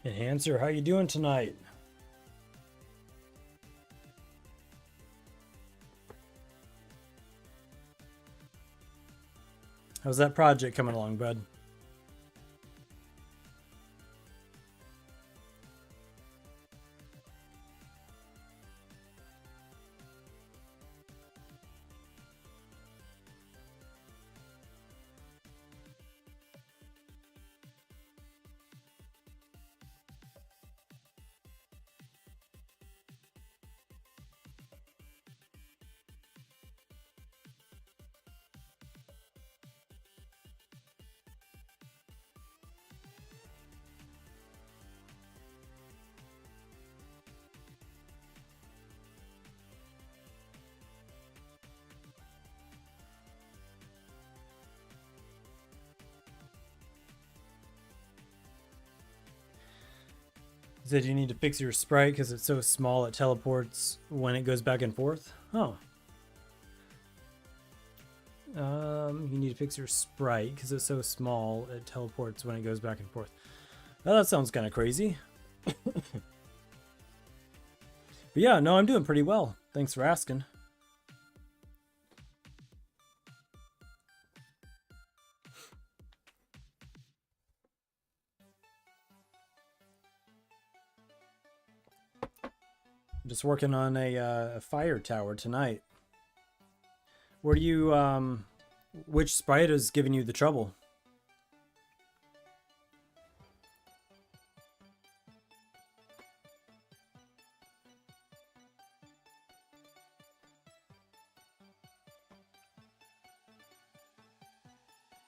Enhancer, how you doing tonight? How's that project coming along, bud? You said you need to fix your sprite because it's so small it teleports when it goes back and forth? Oh. You need to fix your sprite because it's so small it teleports when it goes back and forth. Well, that sounds kind of crazy. But yeah, no, I'm doing pretty well. Thanks for asking. I'm just working on a fire tower tonight. Where do you, which sprite is giving you the trouble?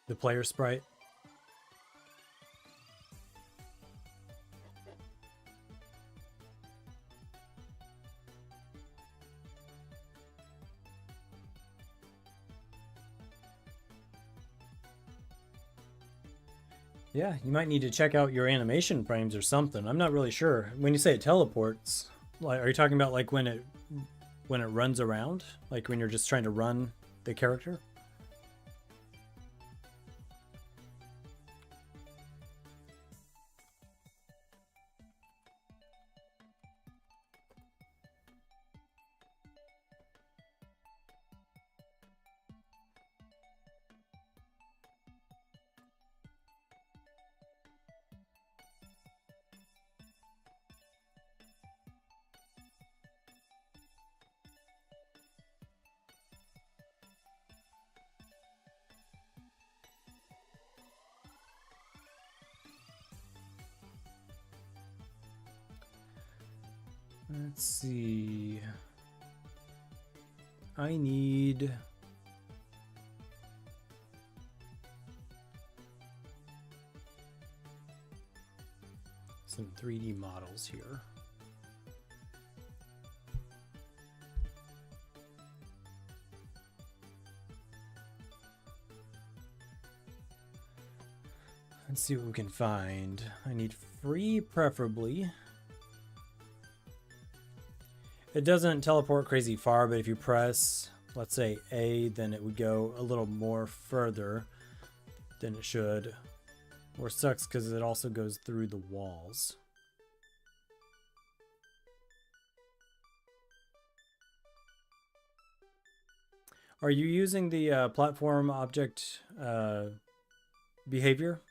The player sprite? Yeah, you might need to check out your animation frames or something. I'm not really sure. When you say it teleports, like, are you talking about like when it runs around? Like when you're just trying to run the character? Let's see. I need some 3D models here. Let's see what we can find. I need free, preferably. It doesn't teleport crazy far, but if you press, let's say A, then it would go a little more further than it should. Or sucks because it also goes through the walls. Are you using the platform object behavior?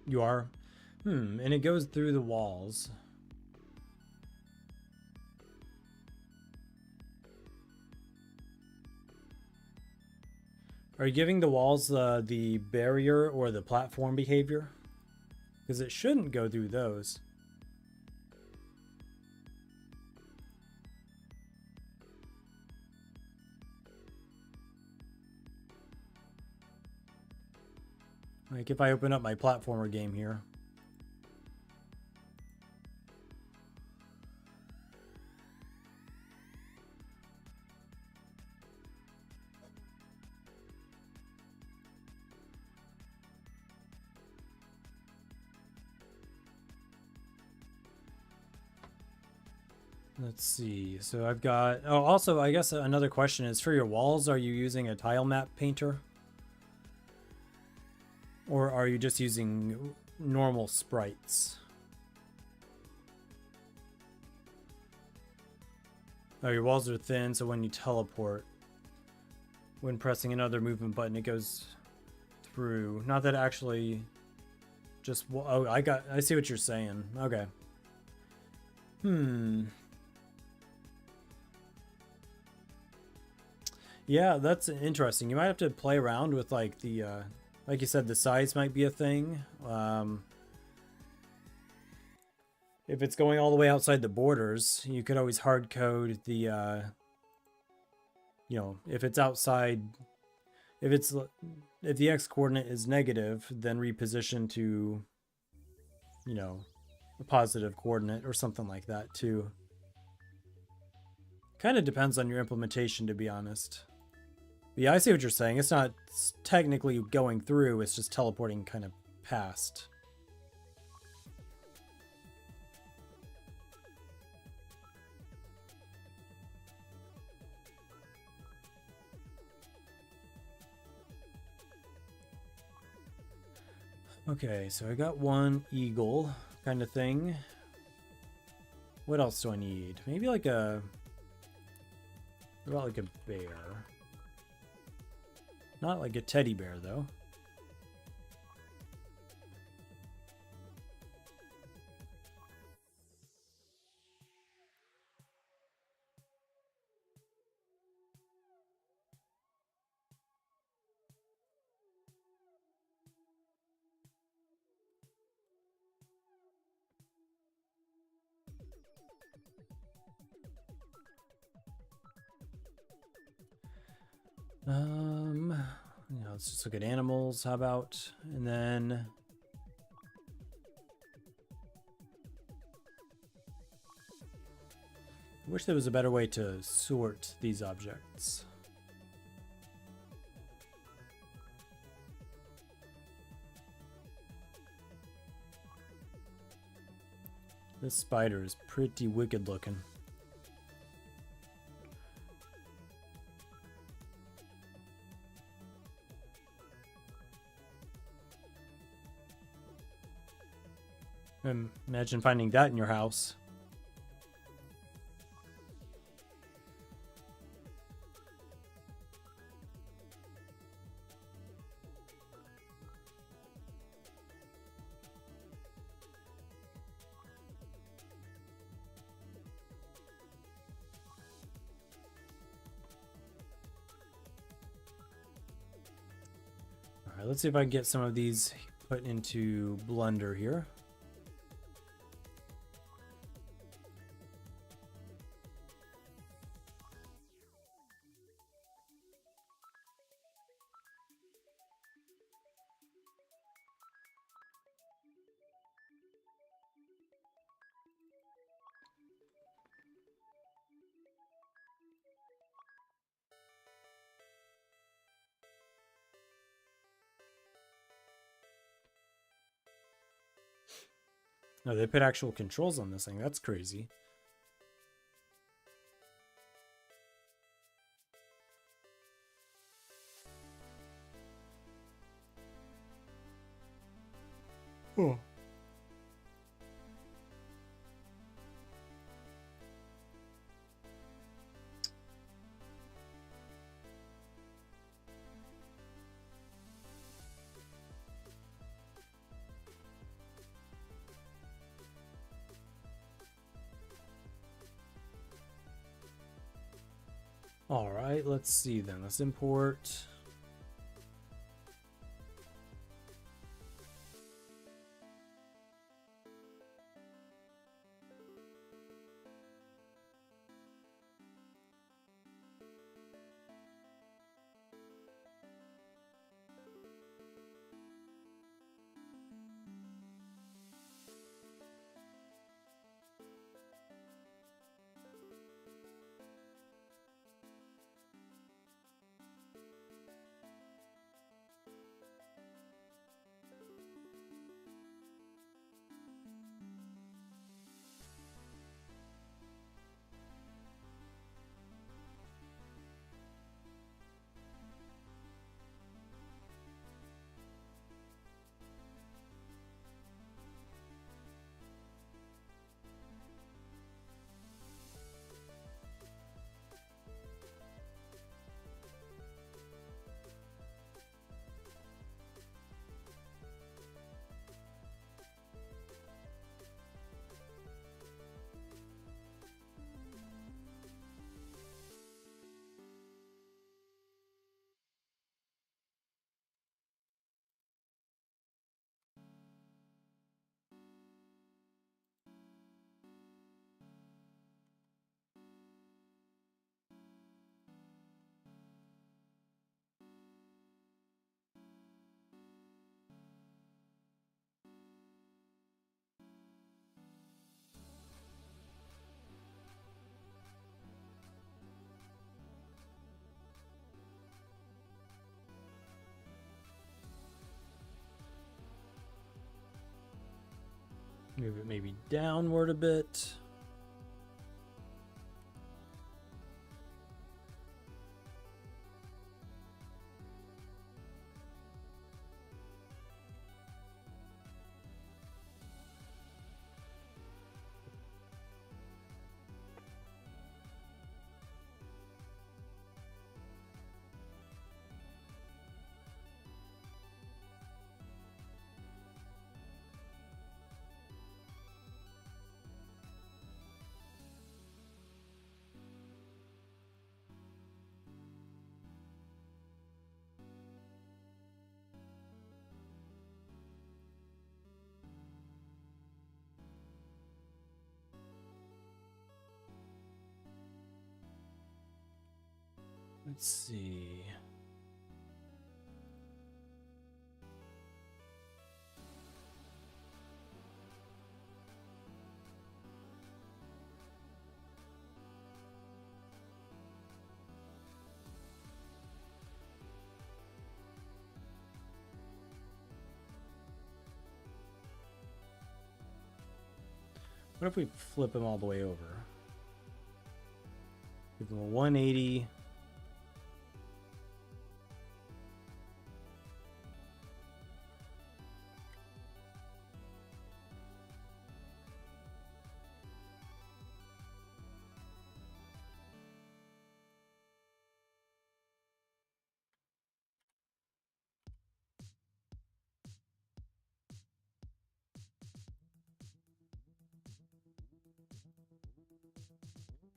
You are? And it goes through the walls. Are you giving the walls the barrier or the platform behavior? Because it shouldn't go through those. Like if I open up my platformer game here. Let's see. So I've got... Oh, also, I guess another question is, for your walls, are you using a tile map painter? Or are you just using normal sprites? Oh, your walls are thin, so when you teleport, when pressing another movement button, it goes through. Not that it actually just... Oh, I see what you're saying. Okay. Yeah, that's interesting. You might have to play around with like the, like you said, the size might be a thing. If it's going all the way outside the borders, you could always hard code the, you know, if it's outside, if the X coordinate is negative, then reposition to, you know, a positive coordinate or something like that too. Kind of depends on your implementation, to be honest. But yeah, I see what you're saying. It's not technically going through, it's just teleporting kind of past. Okay, so I got one eagle kind of thing. What else do I need? Maybe like a... What about like a bear? Not like a teddy bear, though. Yeah, let's just look at animals. How about, and then I wish there was a better way to sort these objects. This spider is pretty wicked looking. Imagine finding that in your house. All right, let's see if I can get some of these put into Blender here. No, they put actual controls on this thing. That's crazy. Oh. All right, let's see then. Let's import. Move it maybe downward a bit. Let's see. What if we flip him all the way over? Give him a 180.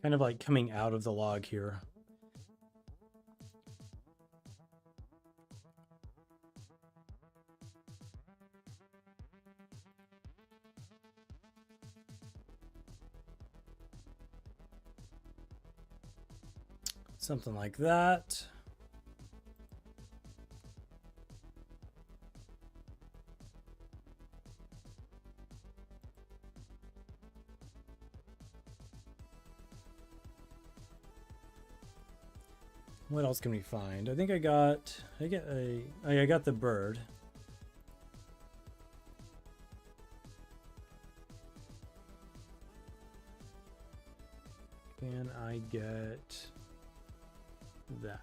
Kind of like coming out of the log here. Something like that. What else can we find? I think I got the bird. Can I get that?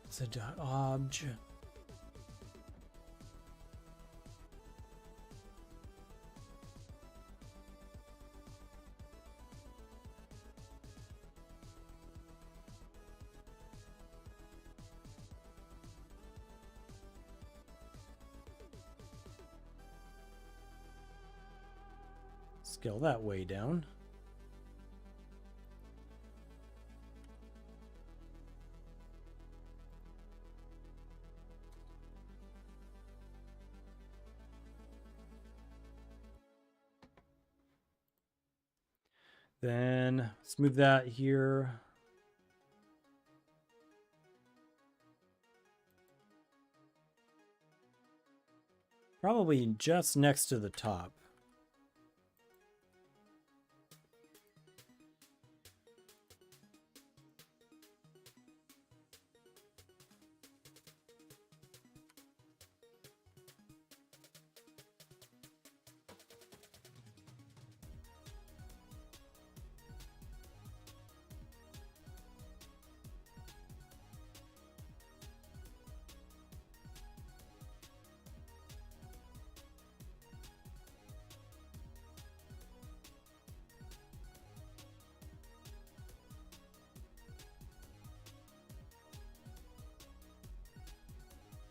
It's a dot obj. Scale that way down. Then let's move that here. Probably just next to the top.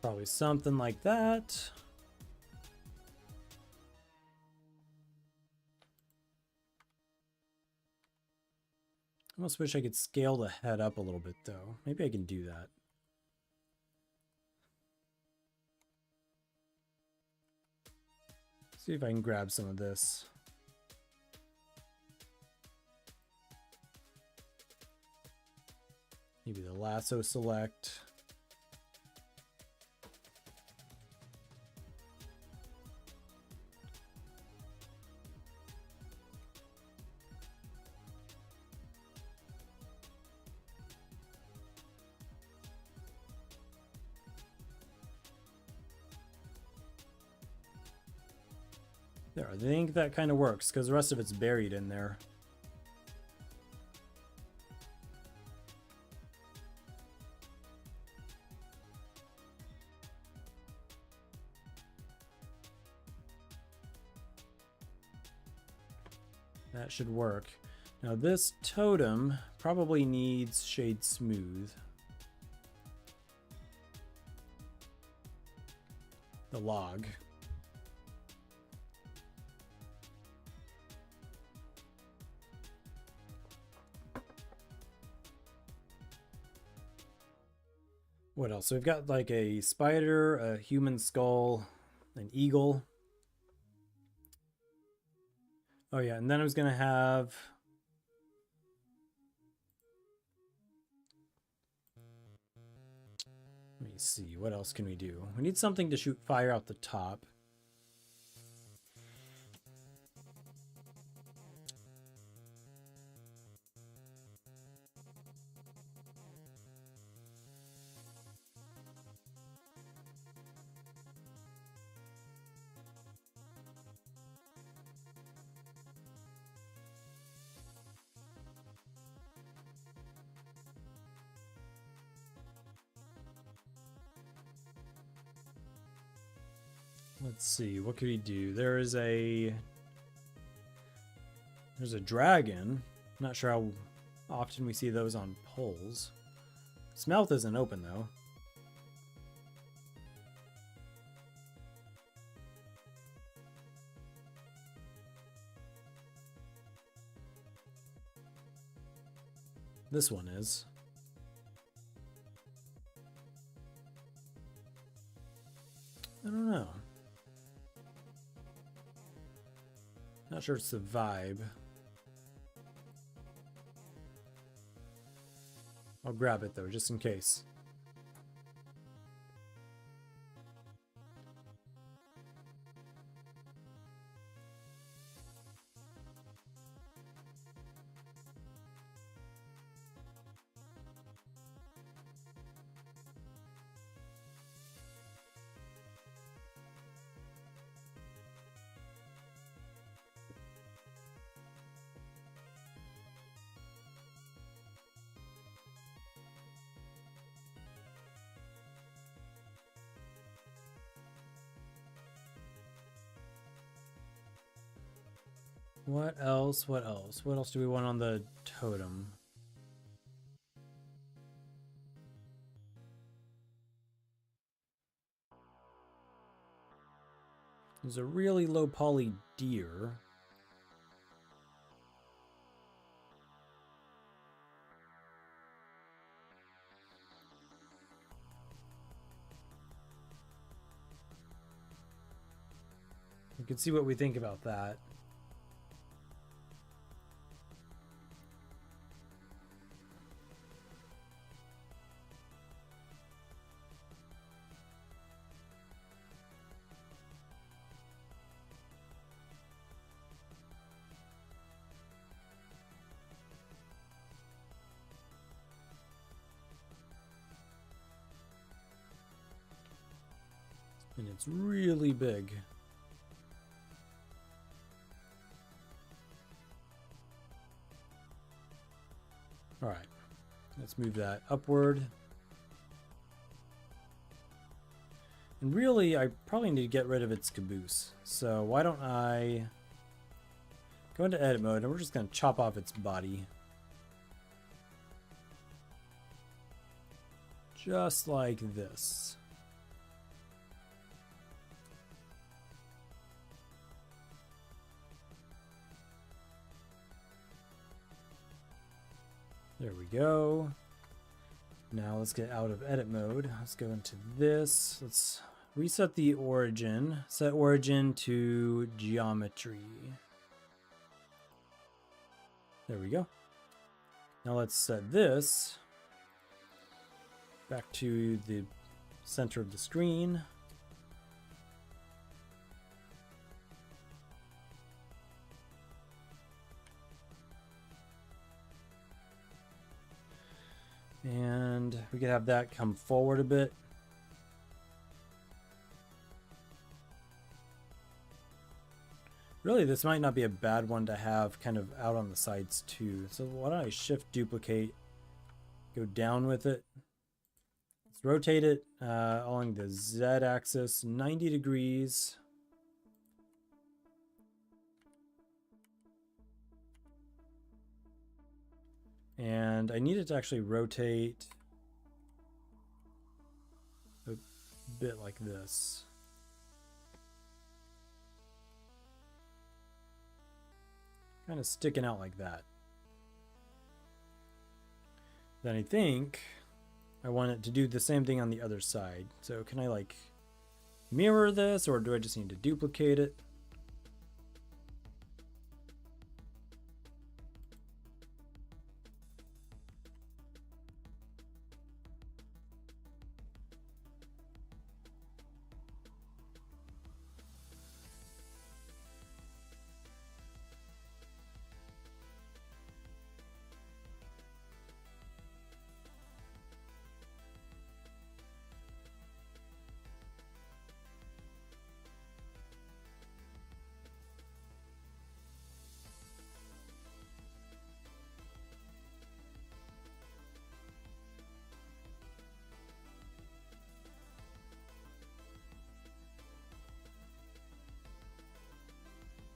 Probably something like that. I almost wish I could scale the head up a little bit though. Maybe I can do that. See if I can grab some of this. lasso select. There, I think that kind of works because the rest of it's buried in there. That should work. Now this totem probably needs shade smooth. The log. What else? So we've got like a spider, a human skull, an eagle. Oh yeah, and then I was gonna have... Let me see, what else can we do? We need something to shoot fire out the top. Let's see, what could he do? There's a dragon. Not sure how often we see those on poles. His mouth isn't open though. This one is. I don't know. Not sure it's the vibe. I'll grab it though, just in case. What else? What else? What else do we want on the totem? There's a really low poly deer. We can see what we think about that. And it's really big. All right, let's move that upward. And really, I probably need to get rid of its caboose. So why don't I go into edit mode and we're just going to chop off its body. Just like this. There we go. Now let's get out of edit mode. Let's go into this. Let's reset the origin. Set origin to geometry. There we go. Now let's set this back to the center of the screen. And we could have that come forward a bit. Really, this might not be a bad one to have kind of out on the sides too. So why don't I shift duplicate, go down with it. Let's rotate it along the Z axis 90 degrees. And I need it to actually rotate a bit like this. Kind of sticking out like that. Then I think I want it to do the same thing on the other side. So can I like mirror this, or do I just need to duplicate it?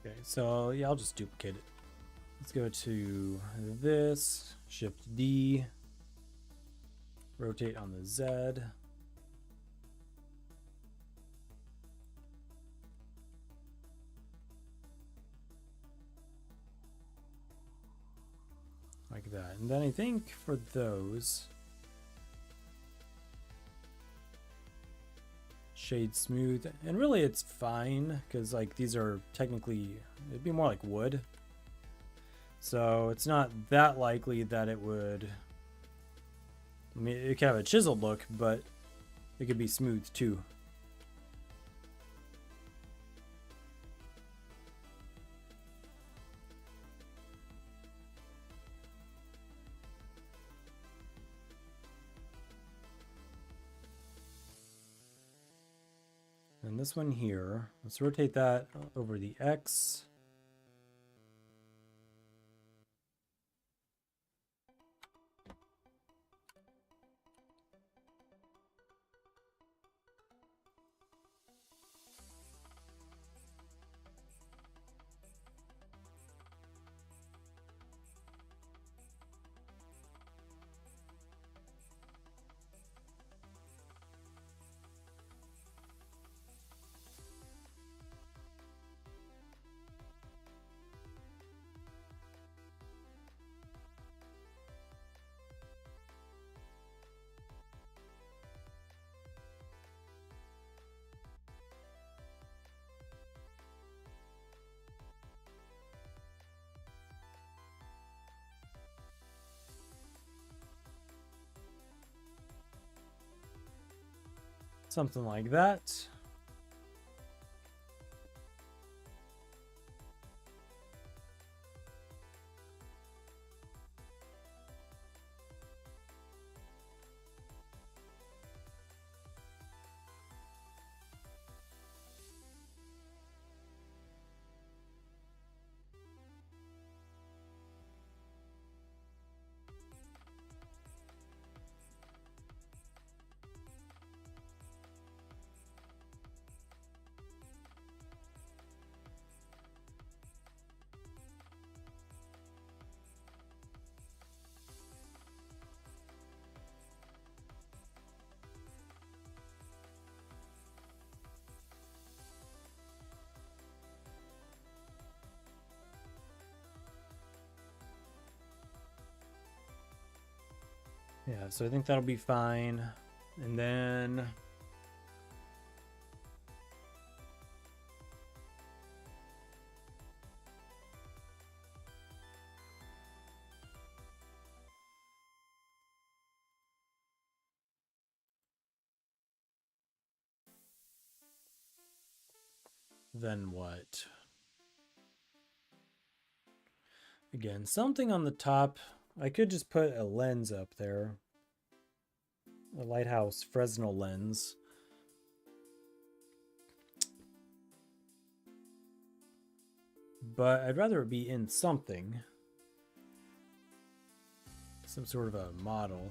Okay, so yeah, I'll just duplicate it. Let's go to this, Shift D, rotate on the Z. Like that. And then I think for those, shade smooth, and really it's fine because like these are technically, it'd be more like wood, so it's not that likely that it would, I mean, it could have a chiseled look, but it could be smooth too. And this one here, let's rotate that over the X. Something like that. Yeah, so I think that'll be fine. And then then what? Again, something on the top. I could just put a lens up there. A Lighthouse Fresnel lens. But I'd rather it be in something. Some sort of a model.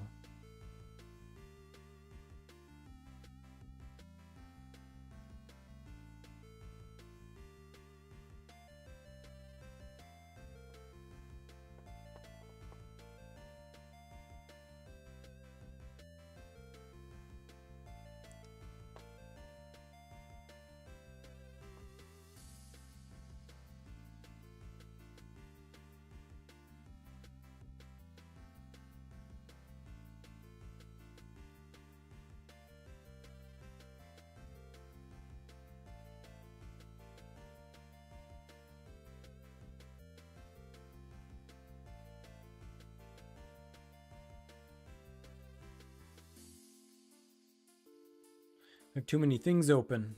I have too many things open.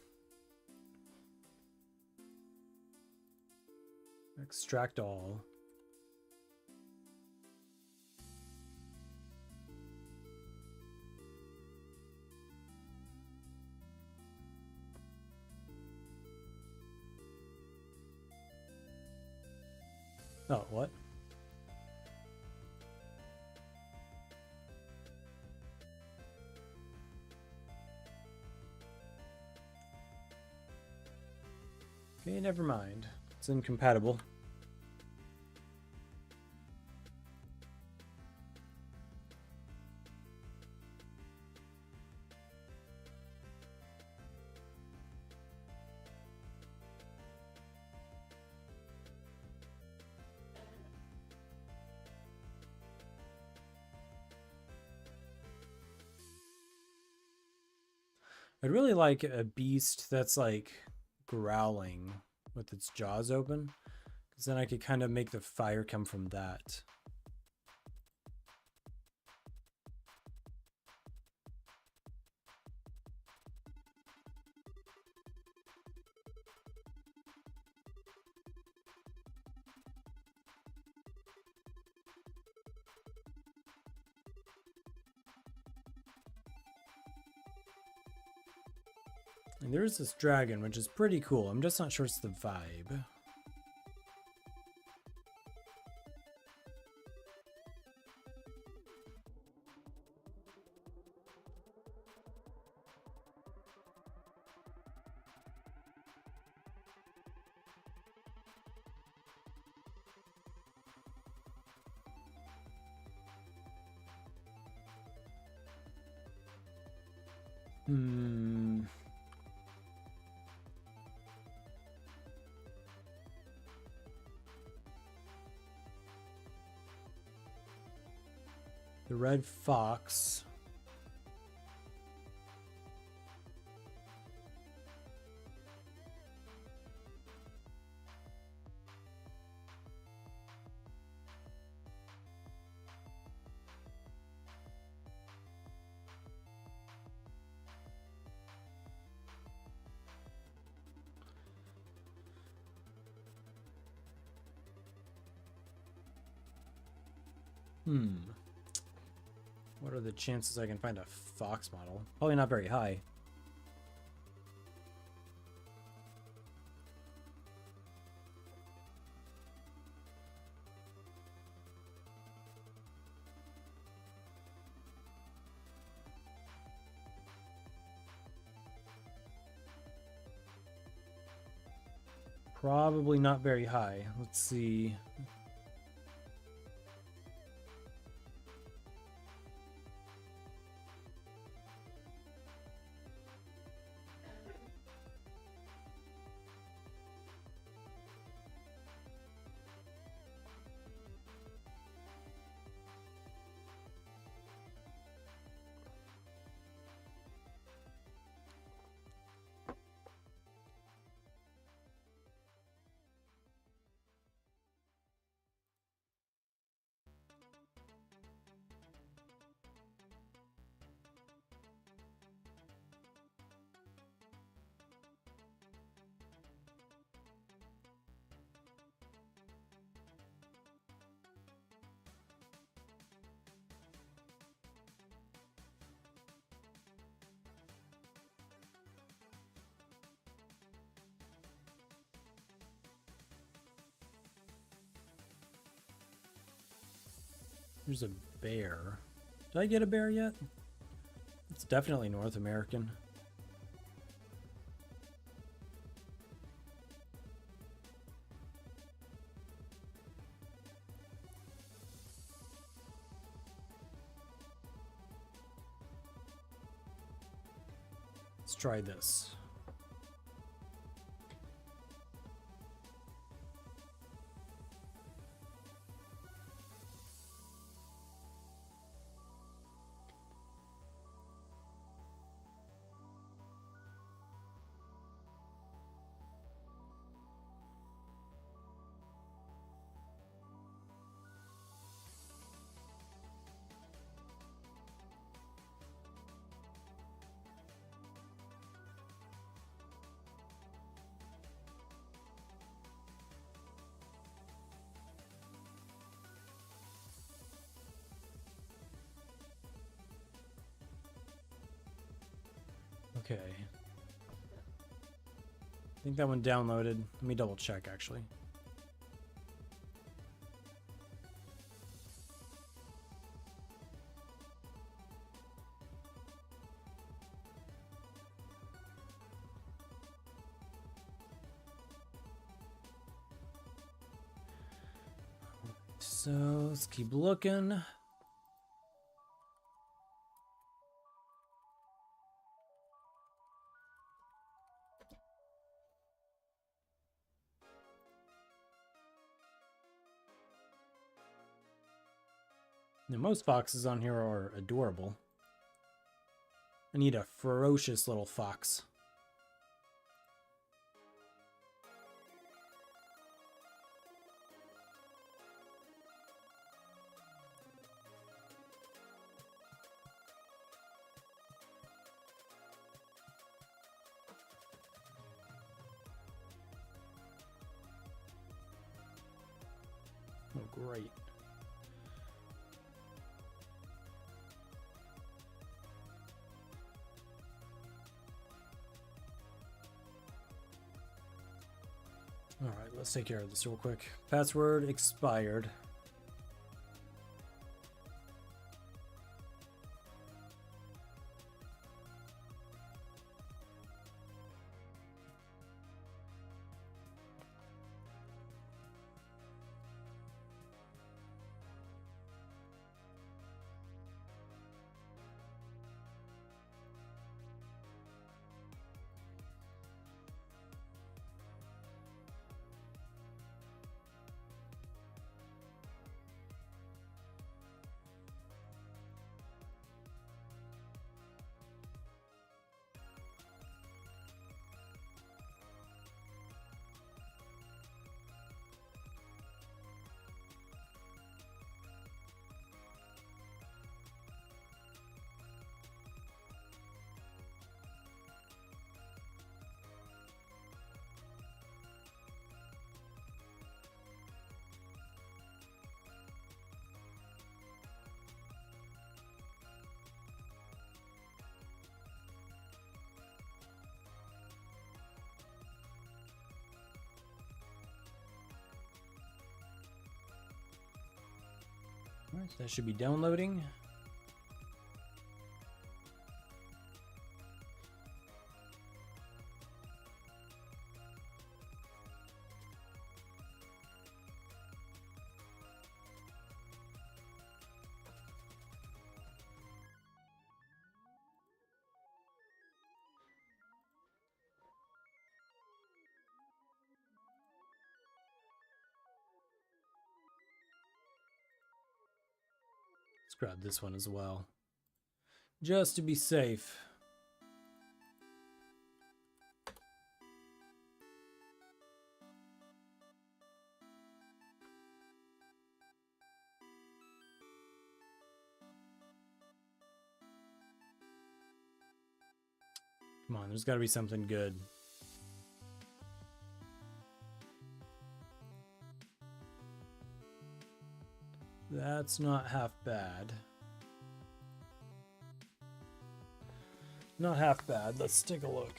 Extract all. Oh, what? Okay, never mind. It's incompatible. I'd really like a beast that's like growling with its jaws open, because then I could kind of make the fire come from that. And there's this dragon, which is pretty cool. I'm just not sure it's the vibe. The red fox. What are the chances I can find a fox model? Probably not very high. Probably not very high. Let's see. There's a bear. Did I get a bear yet? It's definitely North American. Let's try this. Okay. I think that one downloaded. Let me double check actually. So let's keep looking. Now, most foxes on here are adorable. I need a ferocious little fox. Oh, great. All right, let's take care of this real quick. Password expired. All right, that should be downloading. Let's grab this one as well, just to be safe. Come on, there's got to be something good. That's not half bad. Not half bad. Let's take a look.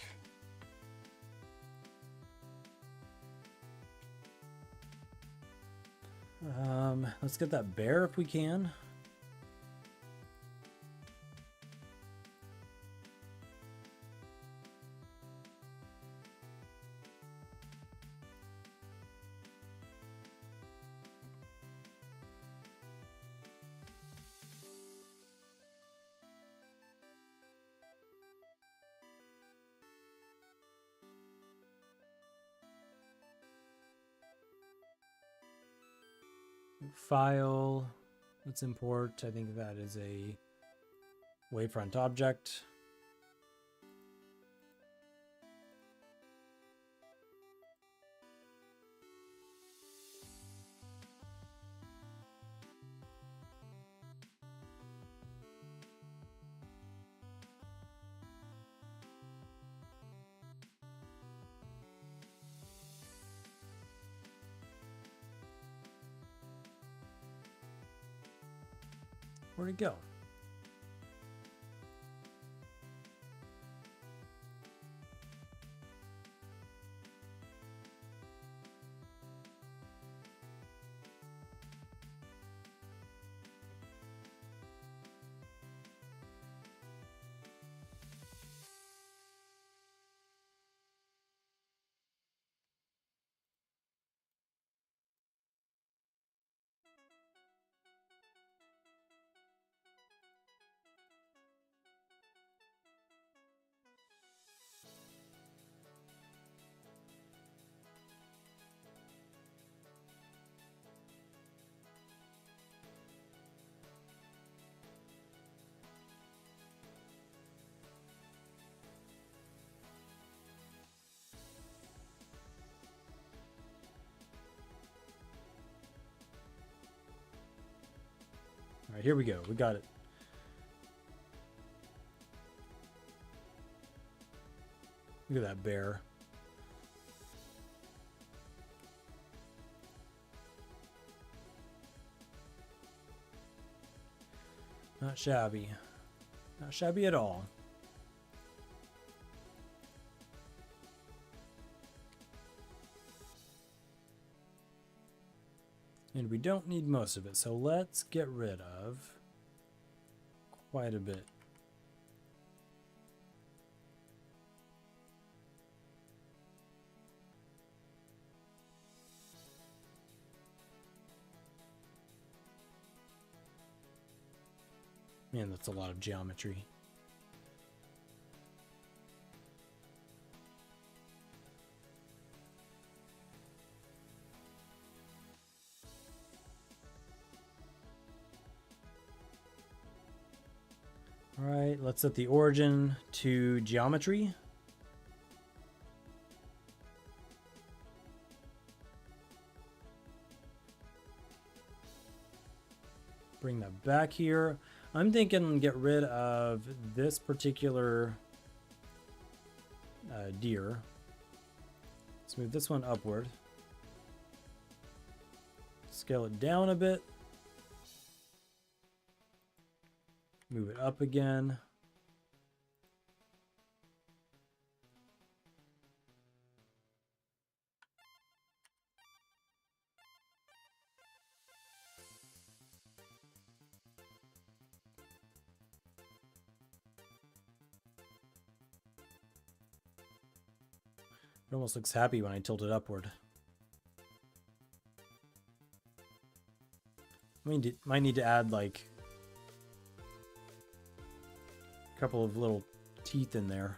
Let's get that bear if we can. File, let's import, I think that is a wavefront object. Where'd it go? All right, here we go. We got it. Look at that bear. Not shabby. Not shabby at all. And we don't need most of it, so let's get rid of quite a bit. Man, that's a lot of geometry. All right, let's set the origin to geometry. Bring that back here. I'm thinking get rid of this particular deer. Let's move this one upward. Scale it down a bit. Move it up again. It almost looks happy when I tilt it upward. Might need to add like a couple of little teeth in there.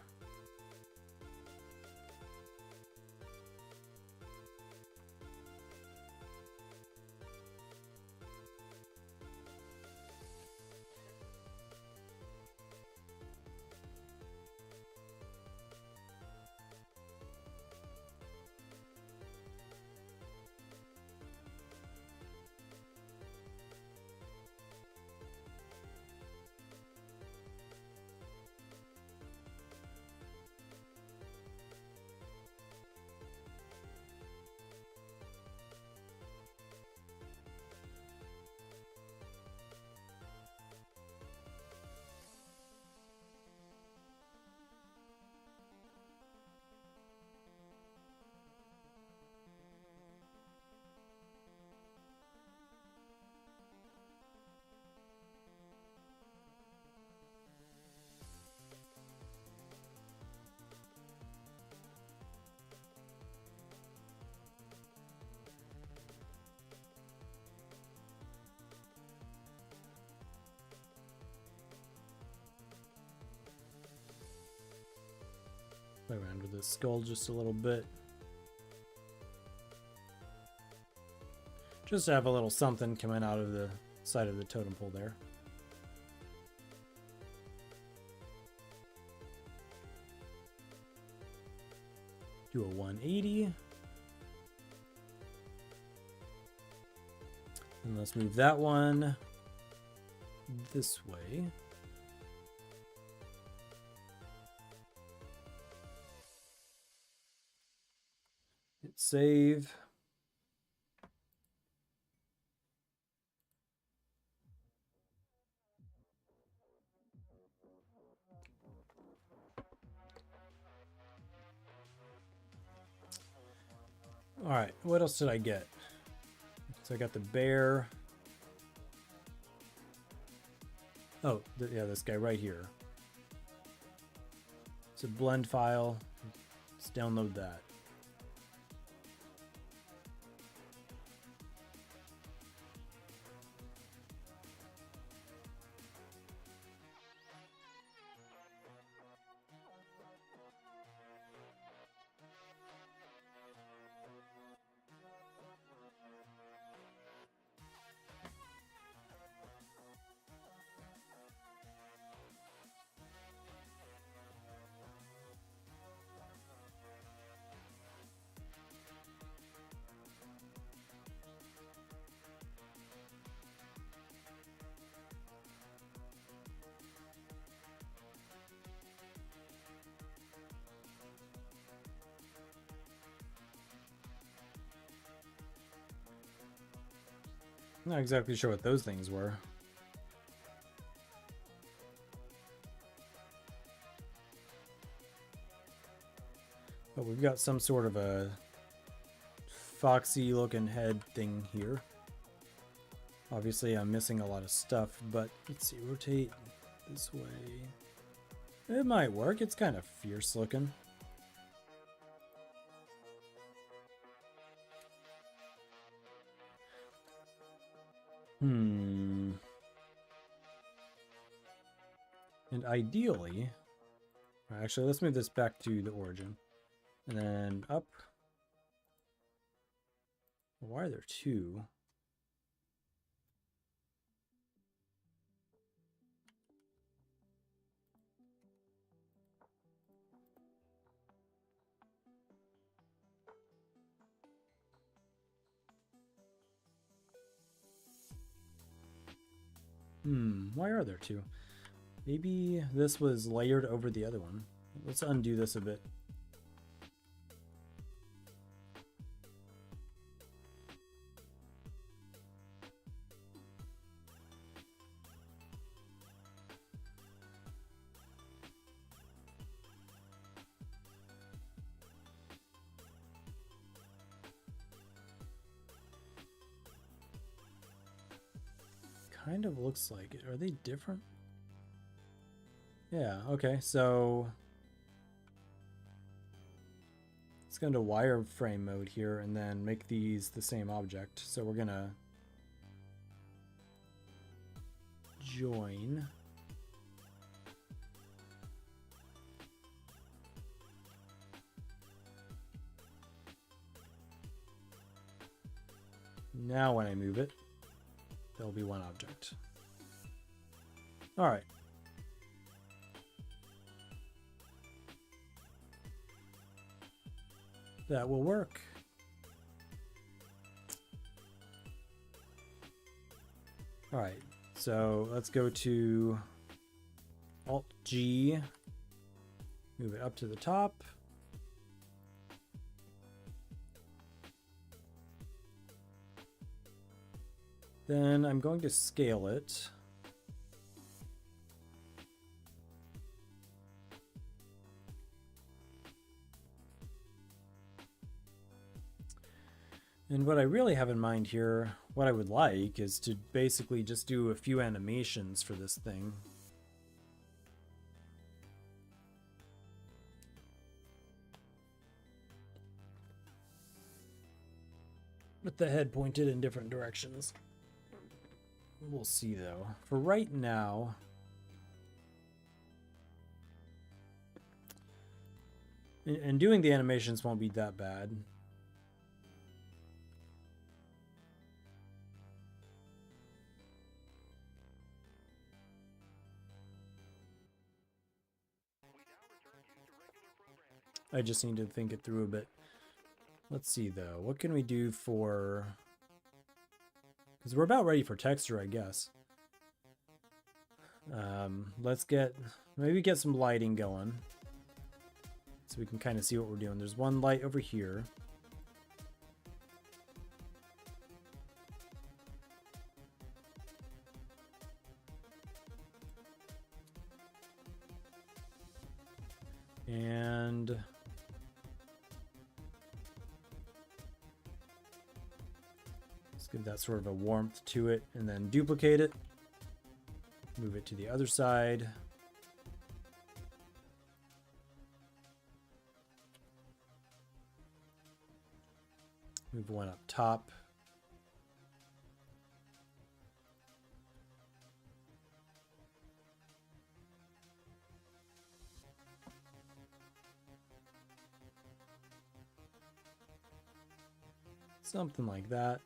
Play around with this skull just a little bit. Just to have a little something coming out of the side of the totem pole there. Do a 180. And let's move that one this way. Hit save. All right, what else did I get? So I got the bear. Oh, yeah, this guy right here. It's a blend file. Let's download that. Not exactly sure what those things were. But we've got some sort of a foxy looking head thing here. Obviously I'm missing a lot of stuff, but let's see, rotate this way. It might work, it's kind of fierce looking. And ideally, actually, let's move this back to the origin. And then up. Why are there two? Why are there two? Maybe this was layered over the other one. Let's undo this a bit. Kind of looks like it. Are they different? Yeah, okay, so let's go into wireframe mode here and then make these the same object. So we're gonna join. Now when I move it, there'll be one object. All right. That will work. All right, so let's go to Alt-G, move it up to the top. Then I'm going to scale it. And what I really have in mind here, what I would like, is to basically just do a few animations for this thing. With the head pointed in different directions. We'll see though. For right now, and doing the animations won't be that bad. I just need to think it through a bit. Let's see though, what can we do for... Because we're about ready for texture, I guess. Let's maybe get some lighting going. So we can kind of see what we're doing. There's one light over here. And let's give that sort of a warmth to it and then duplicate it. Move it to the other side. Move one up top. Something like that.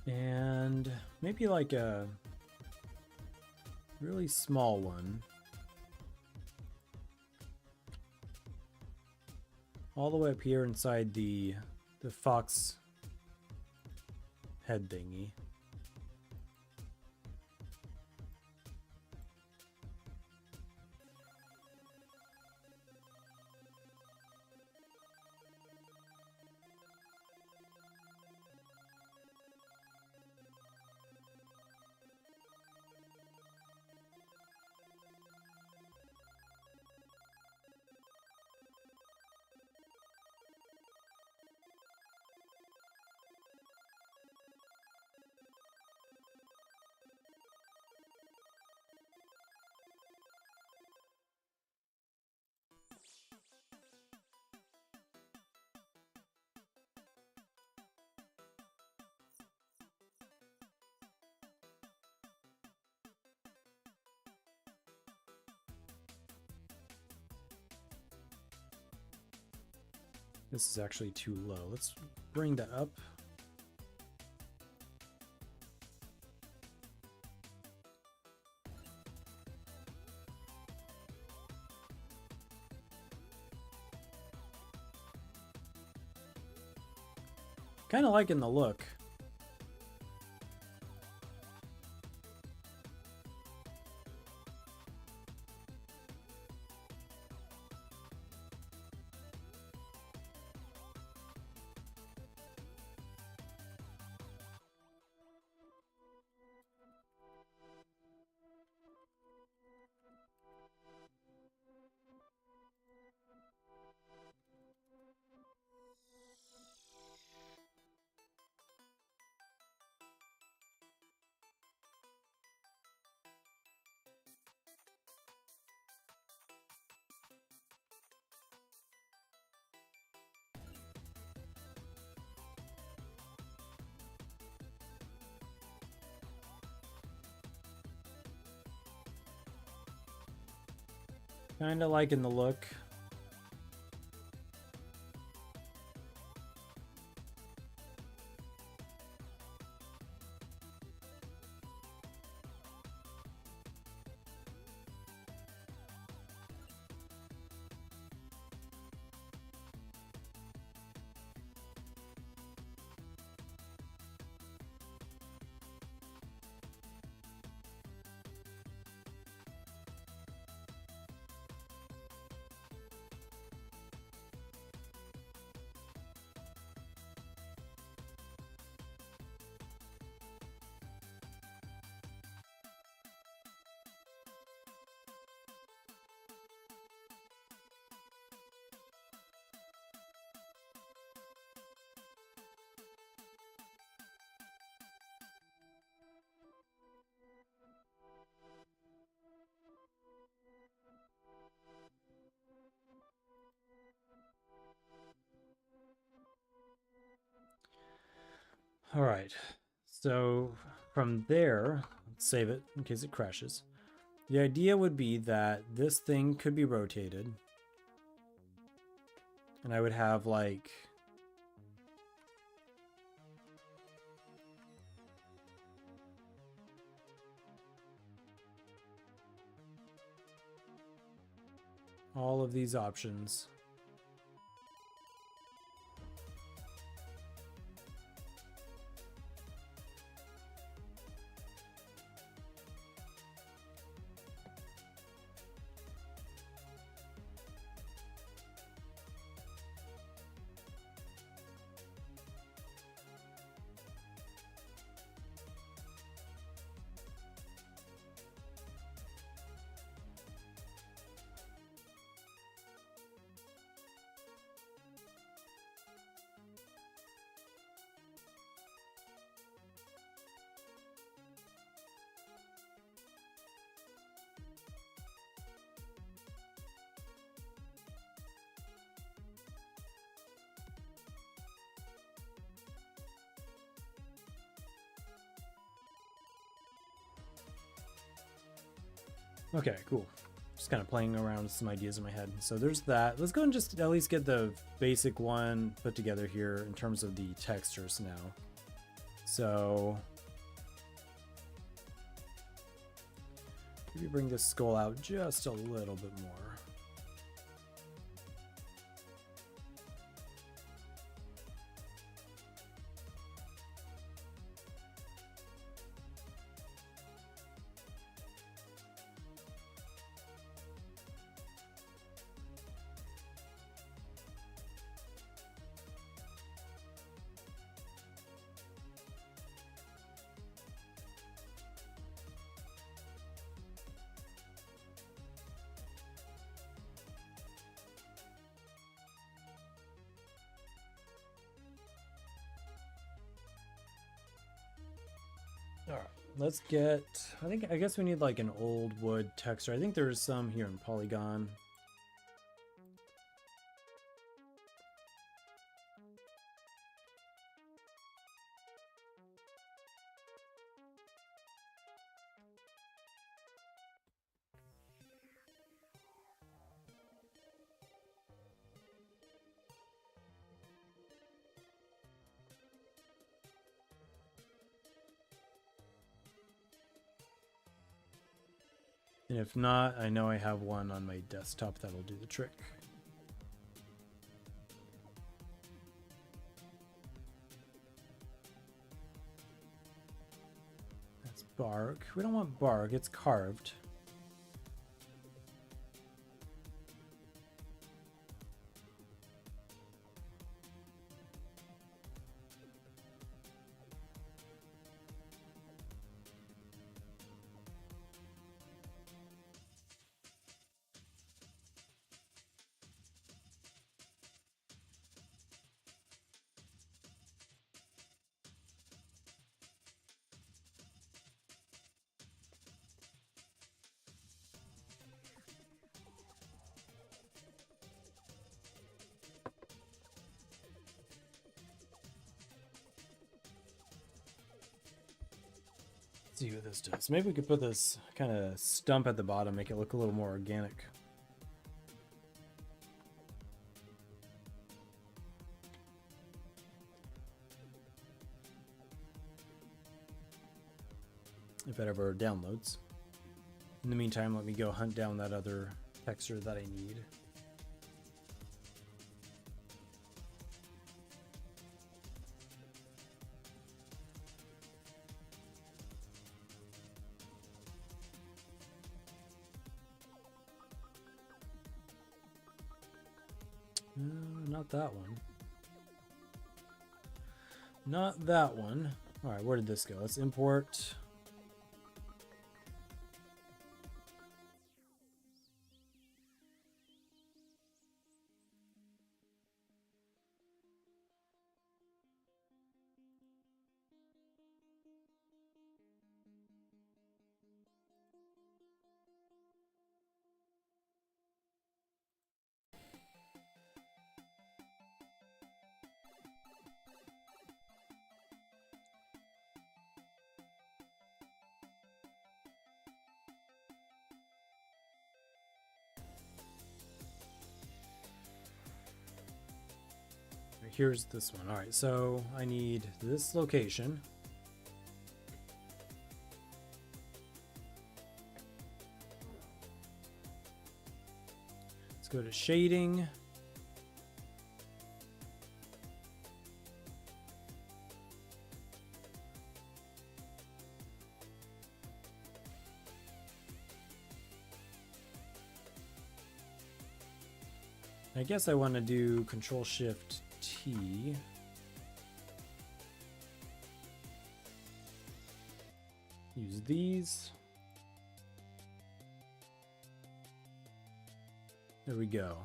And maybe like a really small one. All the way up here inside the fox head thingy. This is actually too low. Let's bring that up. Kind of liking the look. Kind of liking the look. All right. So from there, let's save it in case it crashes. The idea would be that this thing could be rotated. And I would have like all of these options. Okay, cool. Just kind of playing around with some ideas in my head. So there's that. Let's go and just at least get the basic one put together here in terms of the textures now. So maybe bring this skull out just a little bit more. All right, let's get, I guess we need like an old wood texture. I think there's some here in Polygon. And if not, I know I have one on my desktop that'll do the trick. That's bark. We don't want bark, it's carved. See what this does. Maybe we could put this kind of stump at the bottom, make it look a little more organic. If it ever downloads. In the meantime, let me go hunt down that other texture that I need. Not that one. Not that one. All right, where did this go? Let's import. here's this one. All right, so I need this location. Let's go to shading. I guess I want to do Control Shift T. Use these. There we go.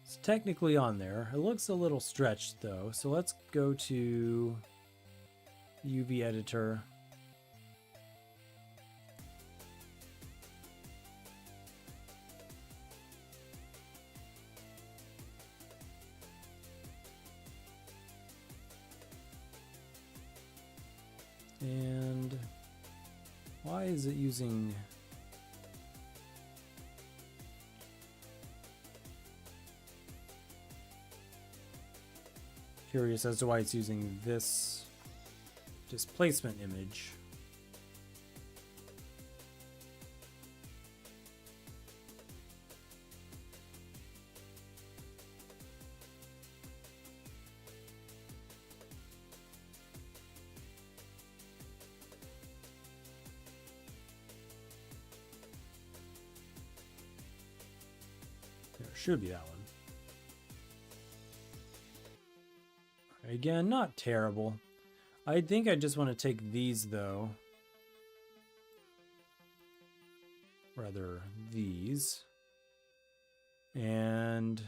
It's technically on there. It looks a little stretched though, so let's go to UV editor. And why is it using curious as to why it's using this displacement image. There should be that one. Again, not terrible. I think I just want to take these though. Rather, these. And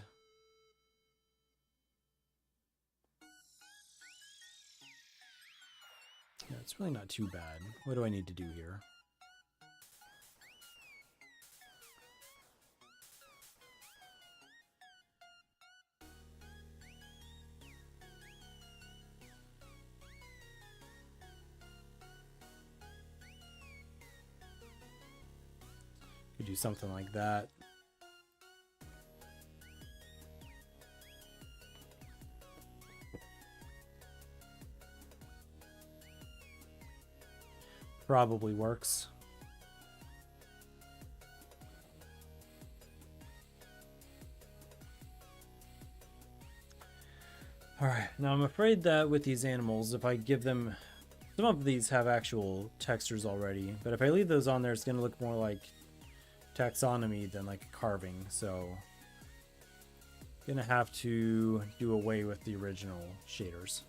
yeah, it's really not too bad. What do I need to do here? Could do something like that. Probably works. Alright, now I'm afraid that with these animals, if I give them... Some of these have actual textures already, but if I leave those on there, it's going to look more like taxonomy than like a carving, so gonna have to do away with the original shaders.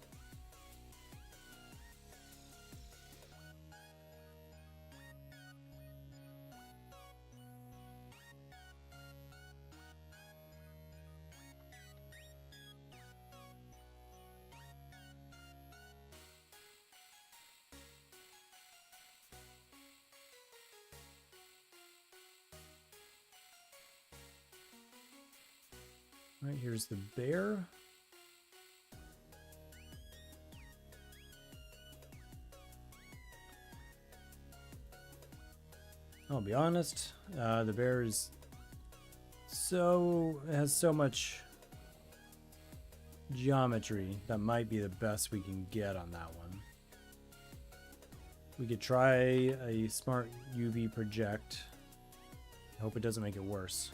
All right, here's the bear. I'll be honest, the bear is has so much geometry that might be the best we can get on that one. We could try a smart UV project. I hope it doesn't make it worse.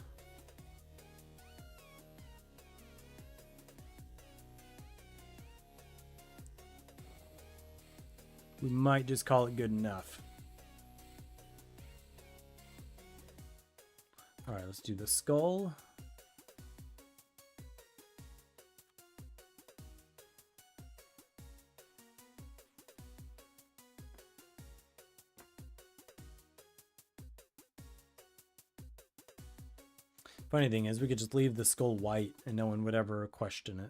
We might just call it good enough. All right, let's do the skull. Funny thing is, we could just leave the skull white and no one would ever question it.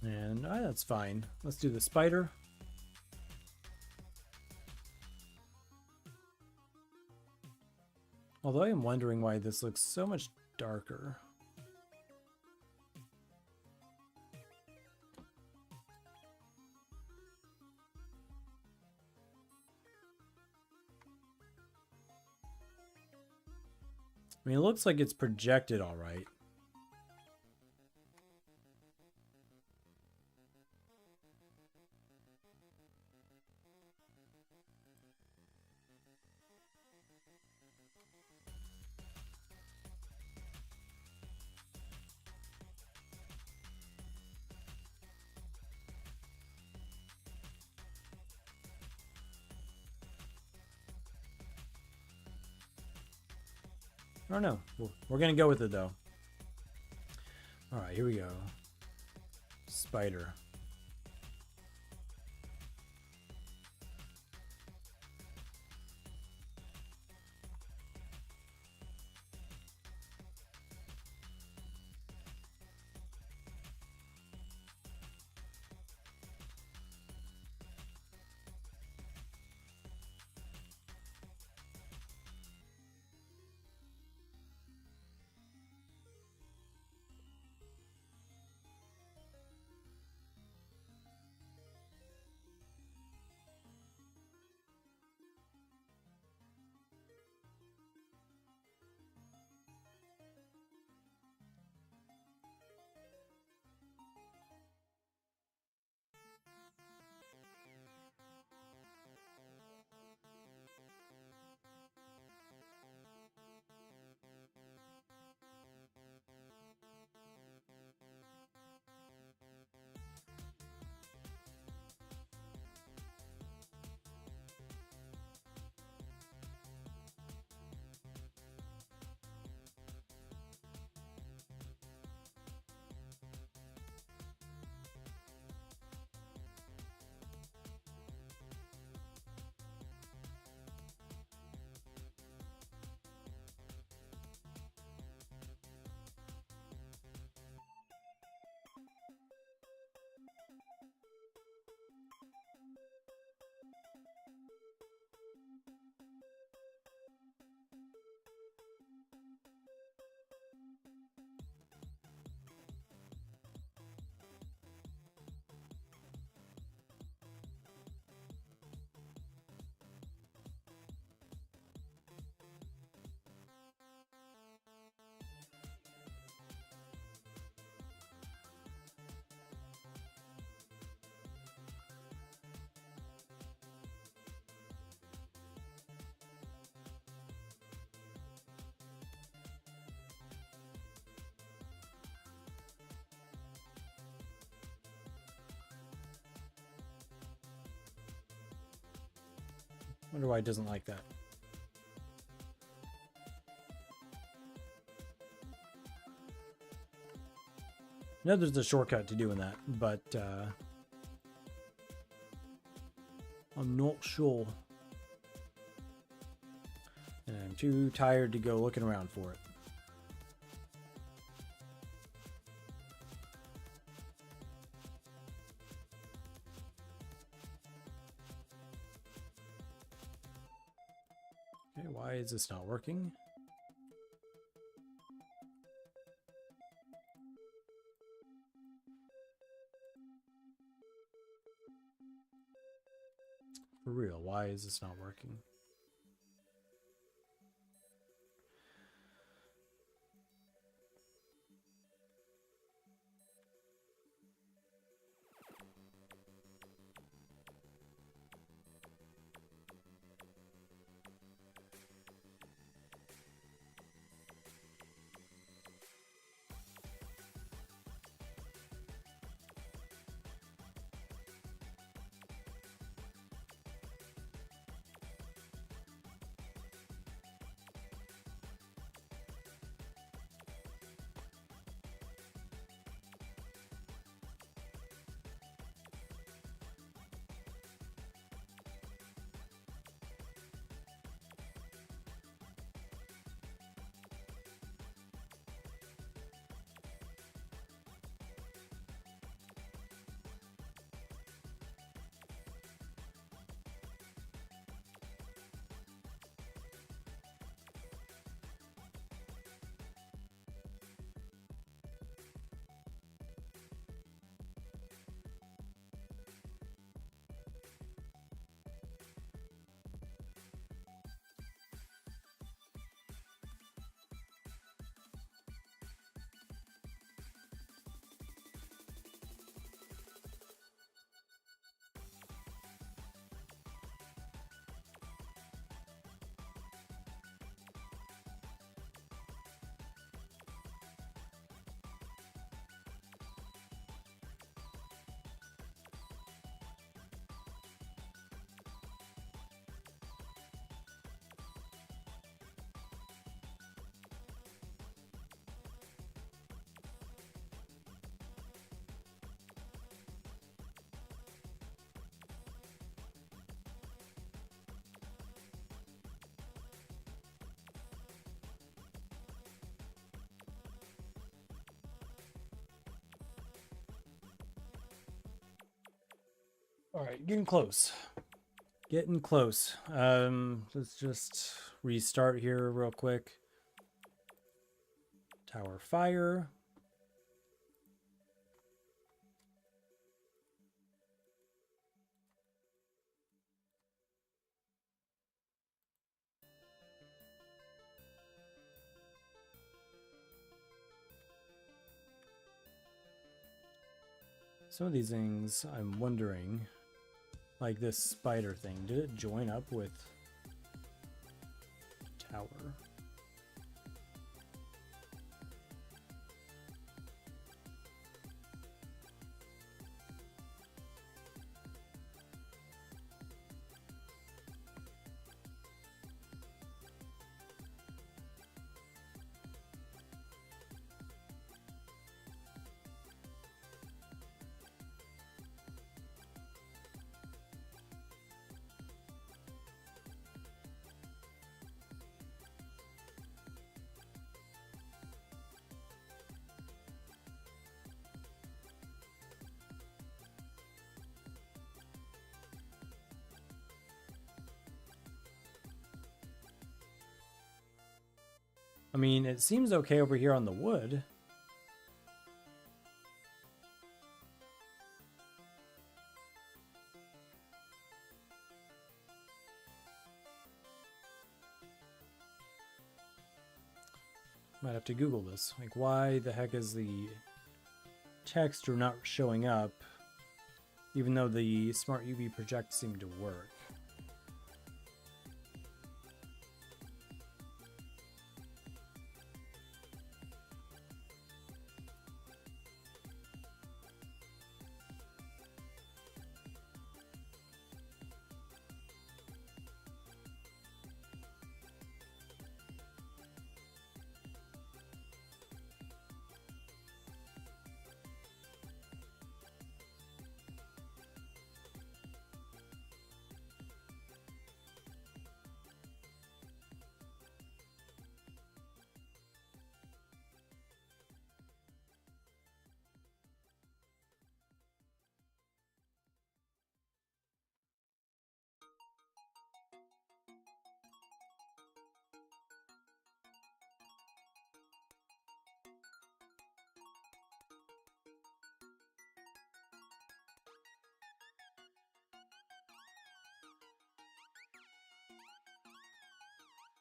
And that's fine. Let's do the spider. Although I am wondering why this looks so much darker. I mean, it looks like it's projected all right. I don't know. We're going to go with it, though. All right, here we go. Spider. Wonder why it doesn't like that. I know there's a shortcut to doing that, but I'm not sure. And I'm too tired to go looking around for it. Okay, why is this not working? For real, why is this not working? All right, getting close. Getting close. Let's just restart here real quick. Tower fire. Some of these things I'm wondering, like this spider thing, did it join up with tower? I mean, it seems okay over here on the wood. Might have to Google this. Like, why the heck is the texture not showing up, even though the Smart UV project seemed to work?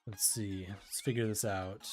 Let's see. Let's figure this out.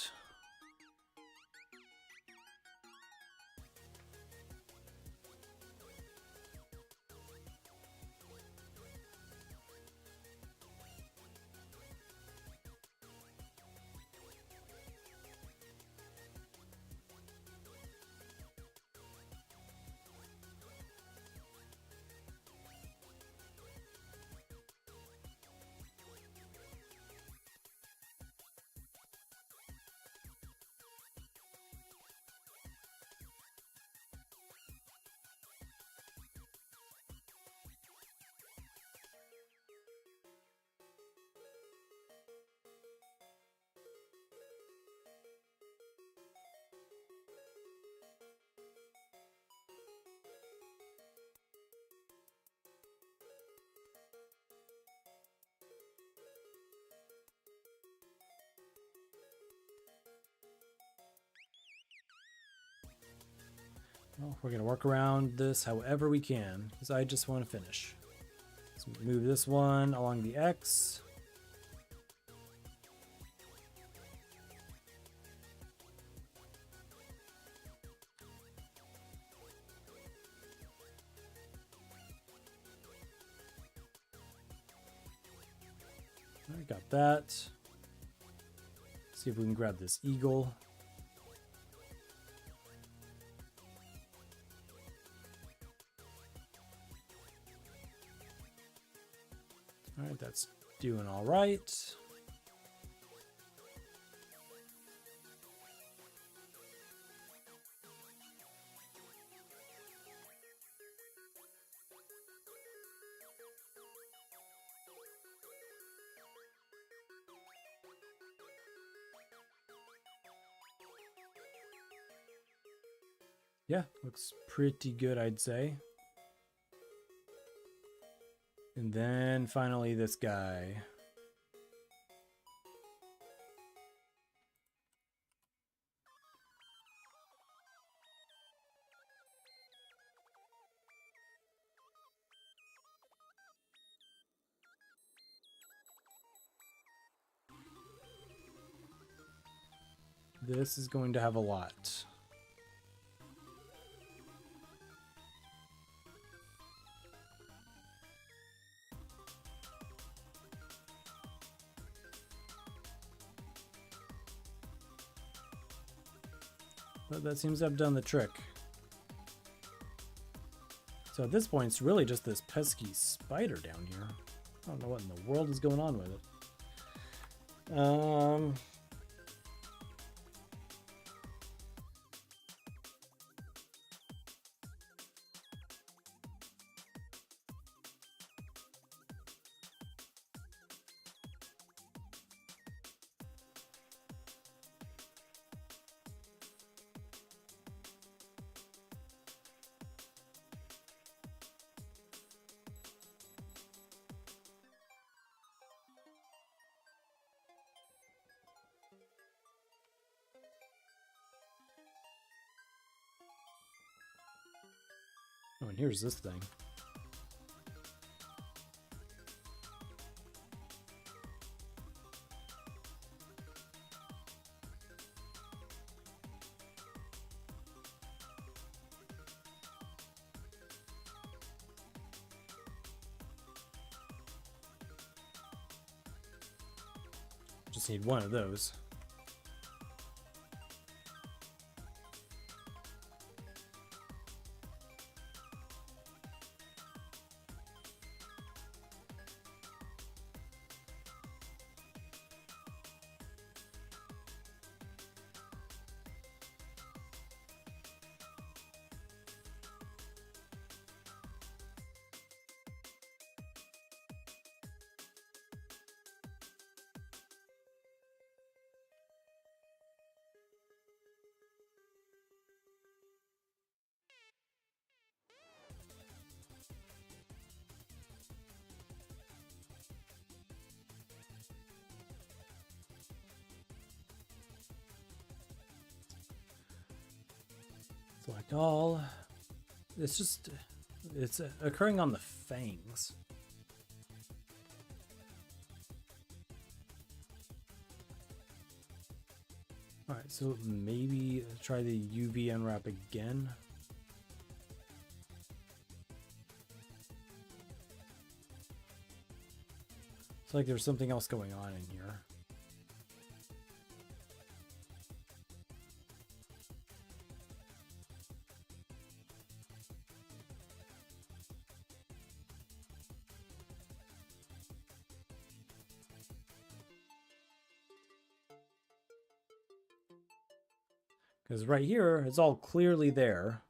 Well, we're going to work around this however we can, because I just want to finish. Let's move this one along the X. I got that. See if we can grab this eagle. All right, that's doing all right. Yeah, looks pretty good, I'd say. And then finally this guy. This is going to have a lot. But that seems to have done the trick. So at this point, it's really just this pesky spider down here. I don't know what in the world is going on with it. Oh, and here's this thing. Just need one of those. Select all. It's occurring on the fangs. Alright, so maybe try the UV unwrap again. It's like there's something else going on in here. Because right here, it's all clearly there.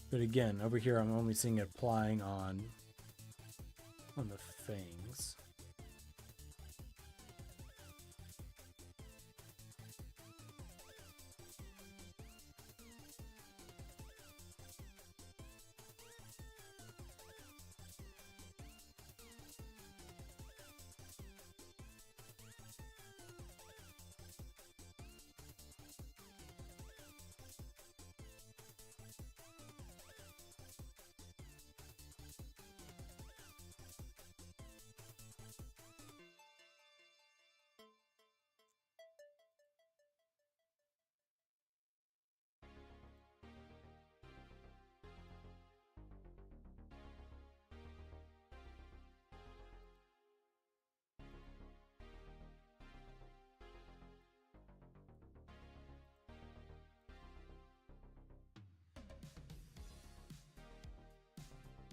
But again, over here I'm only seeing it applying on the fangs.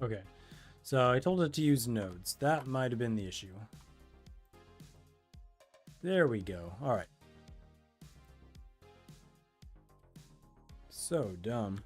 Okay, so I told it to use nodes. That might have been the issue. There we go. All right. So dumb.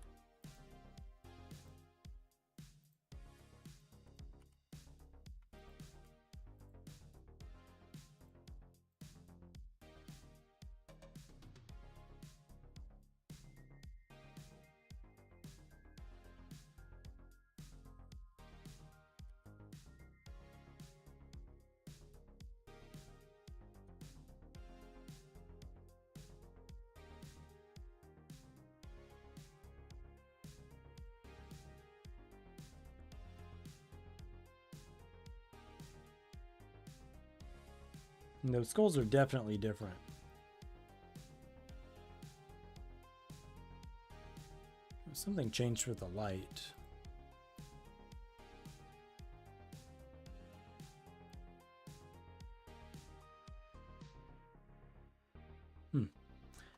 And those skulls are definitely different. Something changed with the light.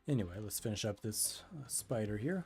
Anyway, let's finish up this spider here.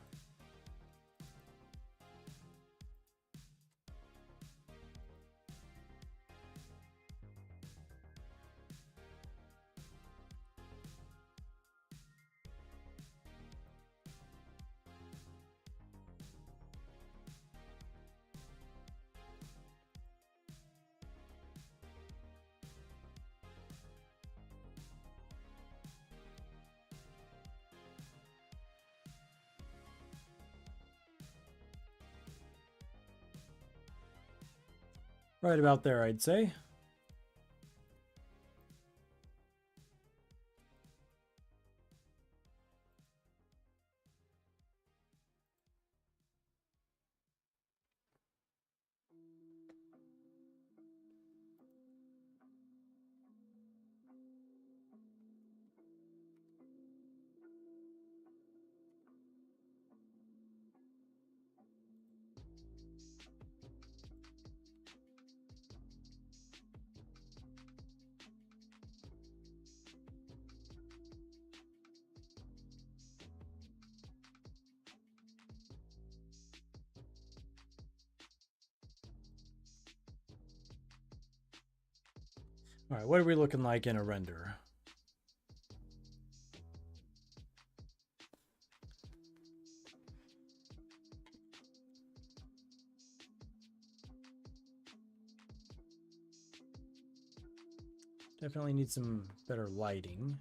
Right about there, I'd say. All right, what are we looking like in a render? Definitely need some better lighting.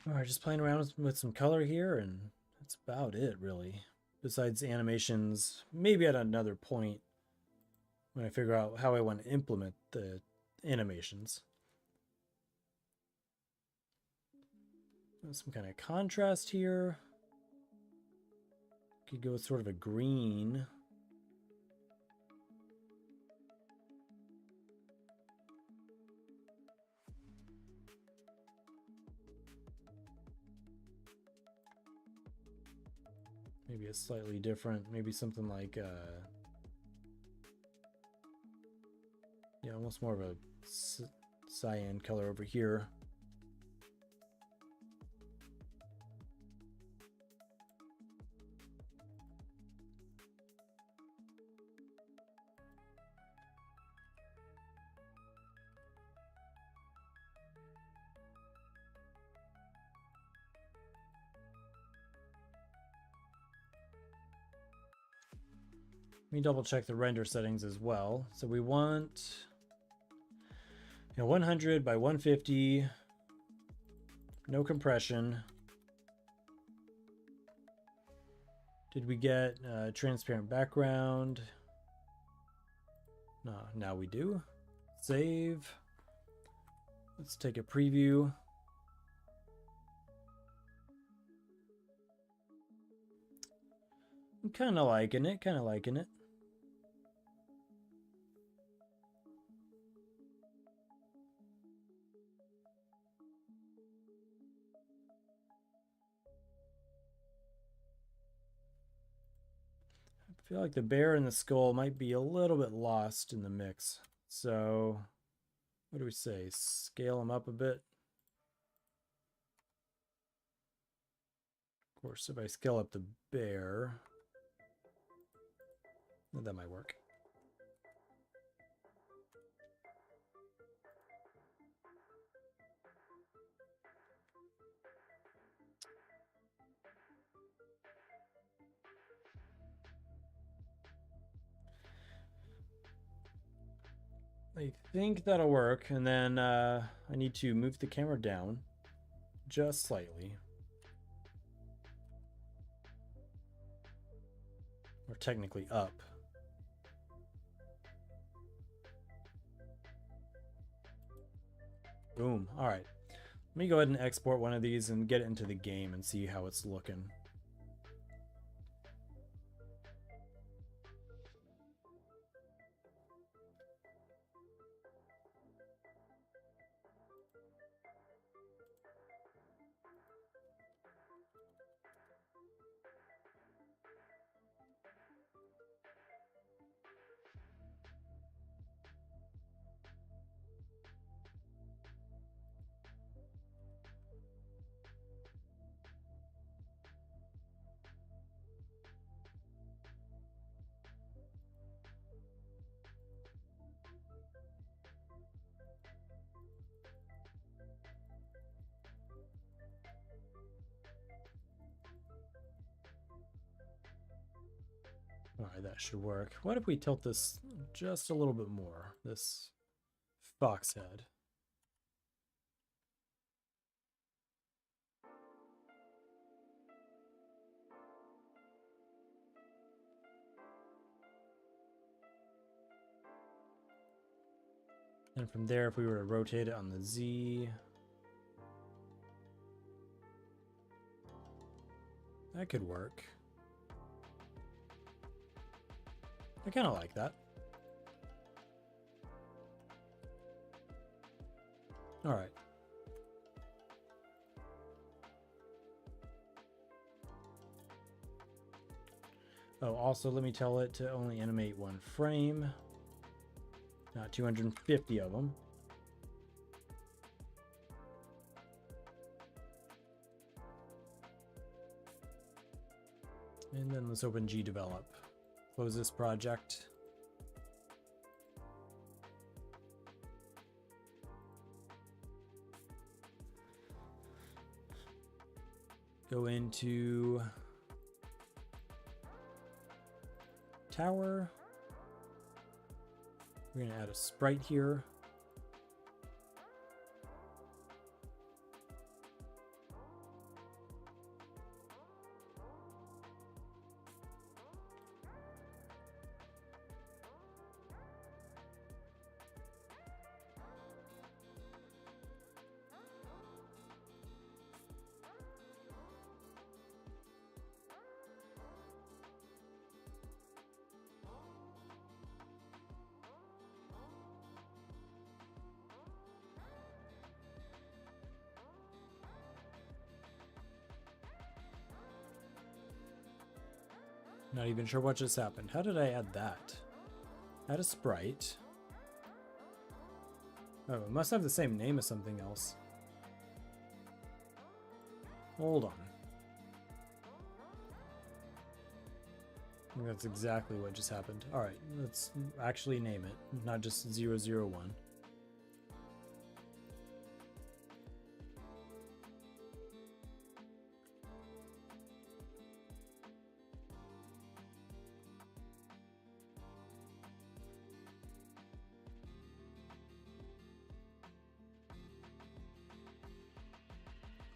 All right, just playing around with some color here, and that's about it, really. Besides animations, maybe at another point when I figure out how I want to implement the animations. some kind of contrast here. Could go with sort of a green. Maybe a slightly different, maybe something like, yeah, almost more of a cyan color over here. Let me double check the render settings as well. So we want 100 by 150, no compression. Did we get transparent background? No, now we do. Save. Let's take a preview. I'm kind of liking it, I feel like the bear and the skull might be a little bit lost in the mix. So, what do we say? Scale them up a bit. Of course, if I scale up the bear, that might work. I think that'll work, and then I need to move the camera down just slightly. Or technically up. Boom. All right. Let me go ahead and export one of these and get it into the game and see how it's looking. All right, that should work. What if we tilt this just a little bit more? This fox head. And from there, if we were to rotate it on the Z, that could work. I kind of like that. All right. Oh, also let me tell it to only animate one frame, not 250 of them. And then let's open GDevelop. Close this project. Go into tower. We're going to add a sprite here. Not even sure what just happened. How did I add that? Add a sprite. Oh, it must have the same name as something else. Hold on. I think that's exactly what just happened. Alright, let's actually name it, not just 001.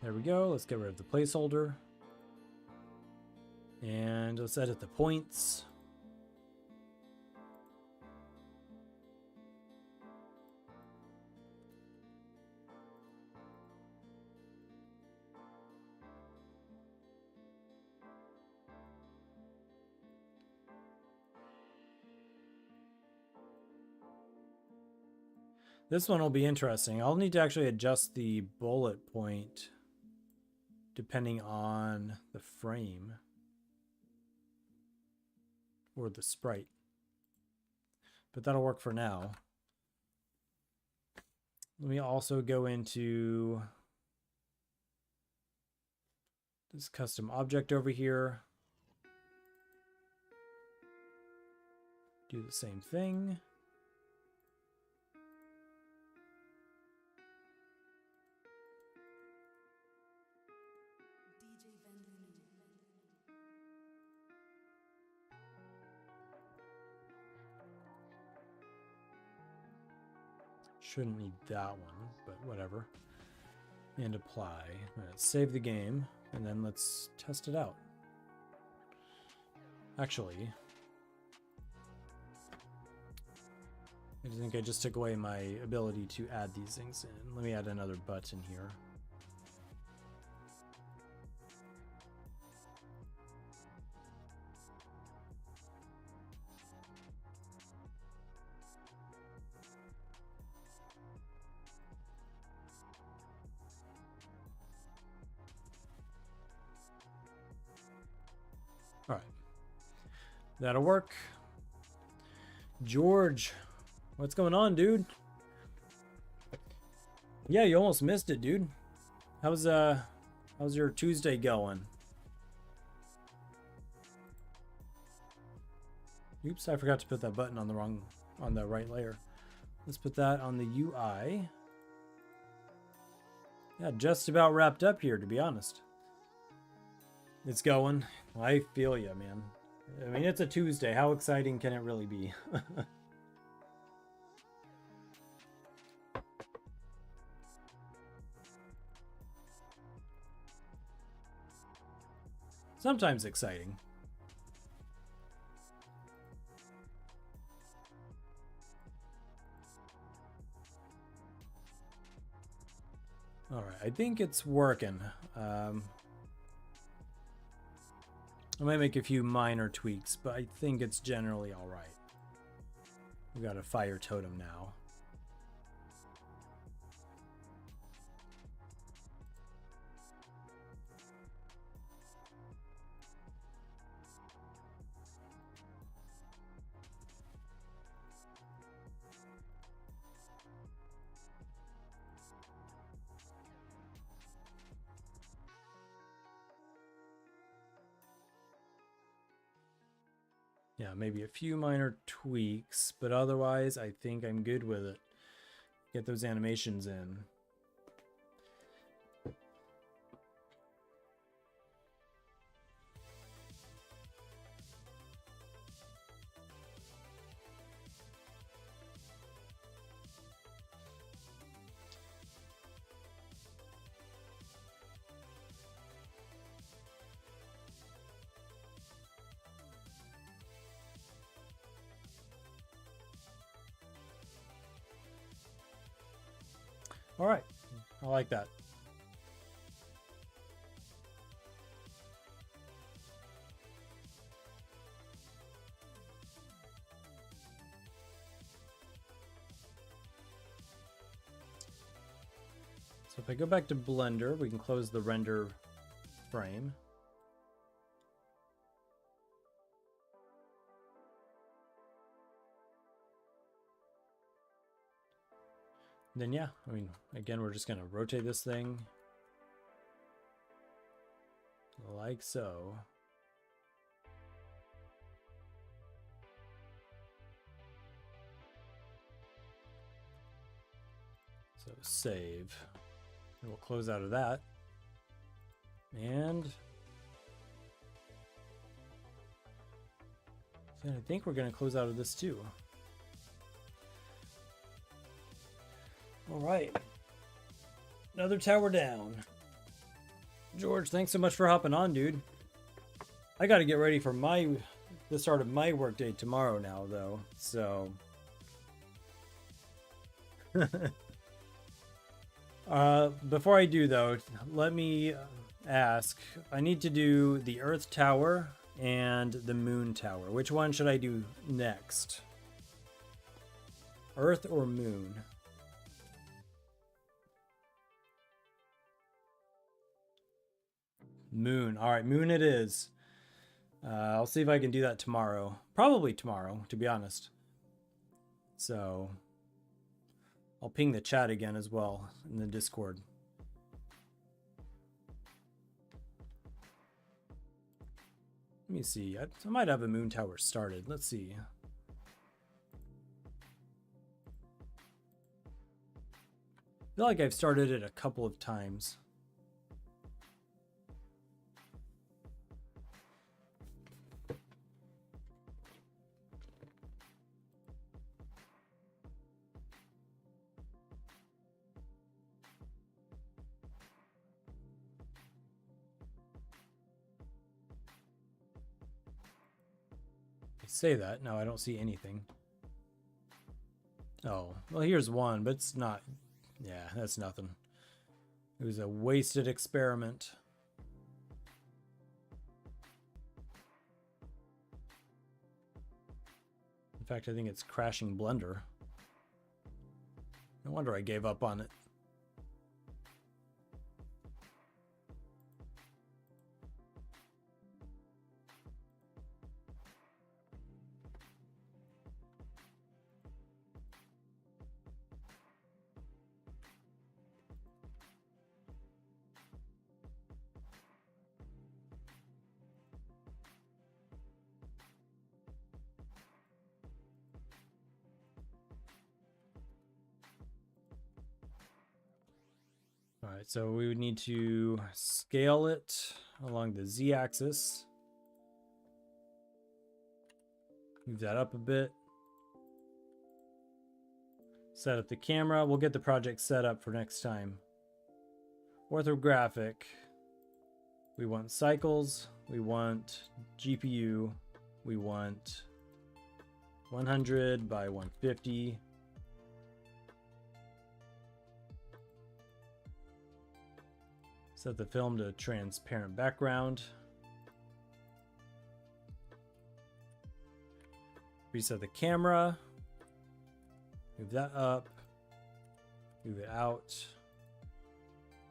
There we go. Let's get rid of the placeholder. And let's edit the points. This one will be interesting. I'll need to actually adjust the bullet point depending on the frame or the sprite. But that'll work for now. Let me also go into this custom object over here. Do the same thing. Shouldn't need that one, but whatever. And apply. Let's save the game, and then let's test it out. Actually, I think I just took away my ability to add these things in. Let me add another button here. All right, that'll work. George, what's going on, dude? Yeah, you almost missed it, dude. How's your Tuesday going? Oops, I forgot to put that button on the right layer. Let's put that on the UI. Yeah, just about wrapped up here, to be honest. It's going. I feel ya, man. I mean, it's a Tuesday. How exciting can it really be? Sometimes exciting. All right, I think it's working. I might make a few minor tweaks, but I think it's generally all right. We got a fire totem now. Yeah, maybe a few minor tweaks, but otherwise I think I'm good with it. Get those animations in. All right, I like that. So if I go back to Blender, we can close the render frame. Then yeah, I mean, again, we're just gonna rotate this thing like so. So save. And we'll close out of that. And then I think we're going to close out of this too. All right. Another tower down. George, thanks so much for hopping on, dude. I got to get ready for the start of my workday tomorrow now, though. So before I do, though, let me ask. I need to do the Earth Tower and the Moon Tower. Which one should I do next? Earth or Moon? Moon. All right, Moon it is. I'll see if I can do that tomorrow. Probably tomorrow, to be honest. So I'll ping the chat again as well in the Discord. Let me see. I might have a Moon Tower started. Let's see. I feel like I've started it a couple of times. Say that. No, I don't see anything. Oh, well, here's one, but it's not. Yeah, that's nothing. It was a wasted experiment. In fact, I think it's crashing Blender. No wonder I gave up on it. All right, so we would need to scale it along the z-axis. Move that up a bit. Set up the camera. We'll get the project set up for next time. Orthographic. We want cycles. We want GPU. We want 100 by 150. Set the film to transparent background. Reset the camera. Move that up. Move it out.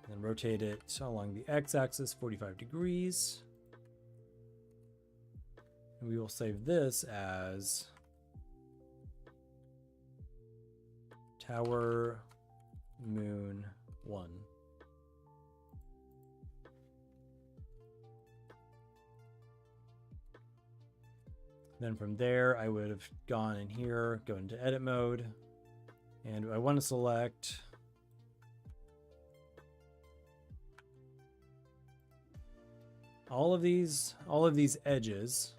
And then rotate it along the x-axis 45 degrees. And we will save this as Tower Moon 1. Then from there, I would have gone in here, go into edit mode, and I want to select all of these edges,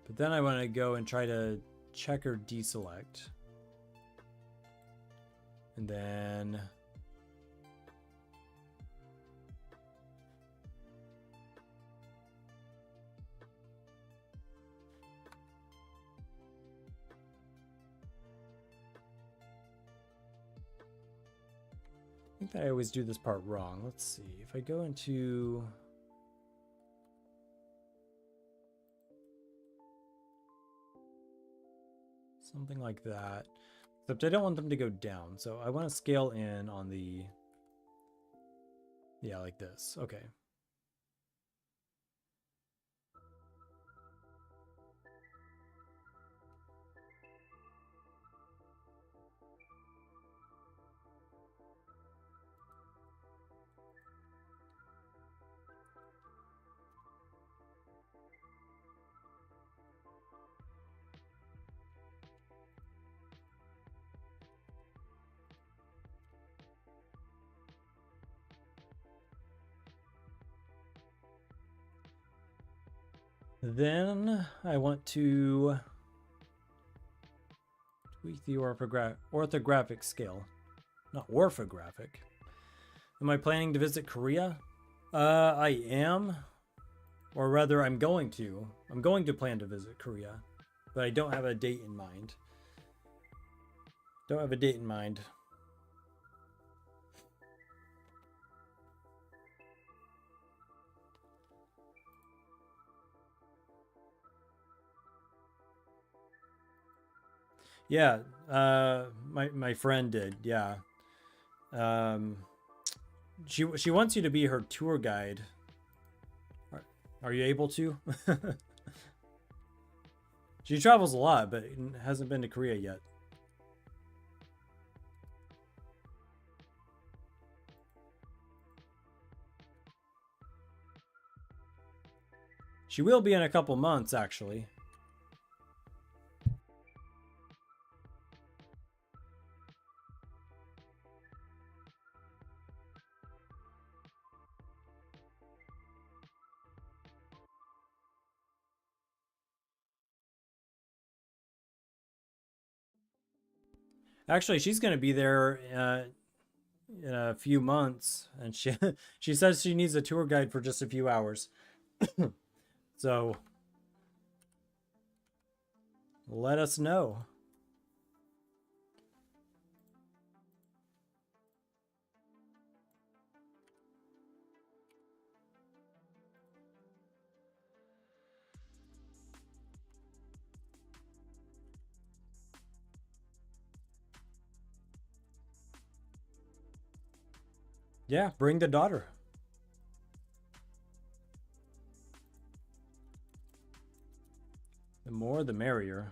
but then I want to go and try to checker deselect, and then I think that I always do this part wrong. Let's see. If I go into something like that, except I don't want them to go down. So I want to scale in on the, yeah, like this. Okay. Then I want to tweak the orthographic scale. Not orthographic. Am I planning to visit Korea? I am. Or rather, I'm going to. I'm going to plan to visit Korea. But I don't have a date in mind. Don't have a date in mind. Yeah, my friend did. Yeah. She wants you to be her tour guide. Are you able to? She travels a lot, but hasn't been to Korea yet. She will be in a couple months, actually. Actually, she's going to be there in a few months, and she she says she needs a tour guide for just a few hours. So let us know. Yeah, bring the daughter. The more, the merrier.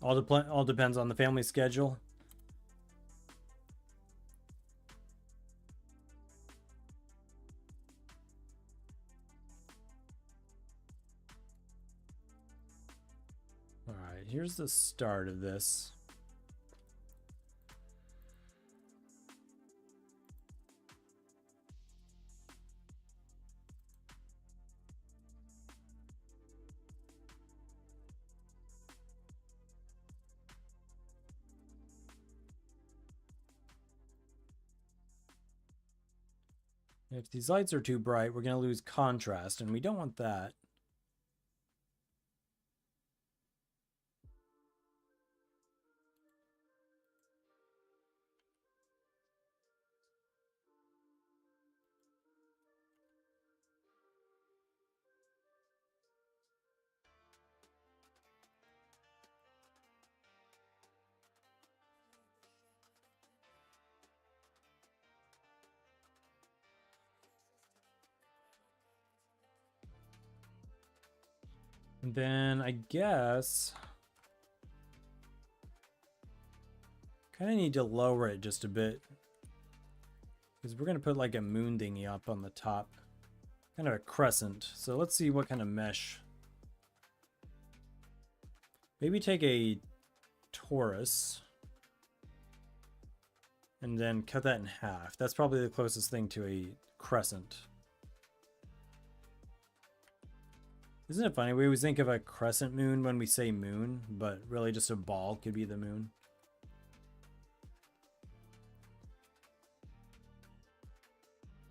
All depends on the family schedule. All right, here's the start of this. If these lights are too bright, we're going to lose contrast, and we don't want that. And then I guess kind of need to lower it just a bit, because we're going to put like a moon thingy up on the top, kind of a crescent. So let's see what kind of mesh. Maybe take a torus and then cut that in half. That's probably the closest thing to a crescent. Isn't it funny? We always think of a crescent moon when we say moon, but really just a ball could be the moon.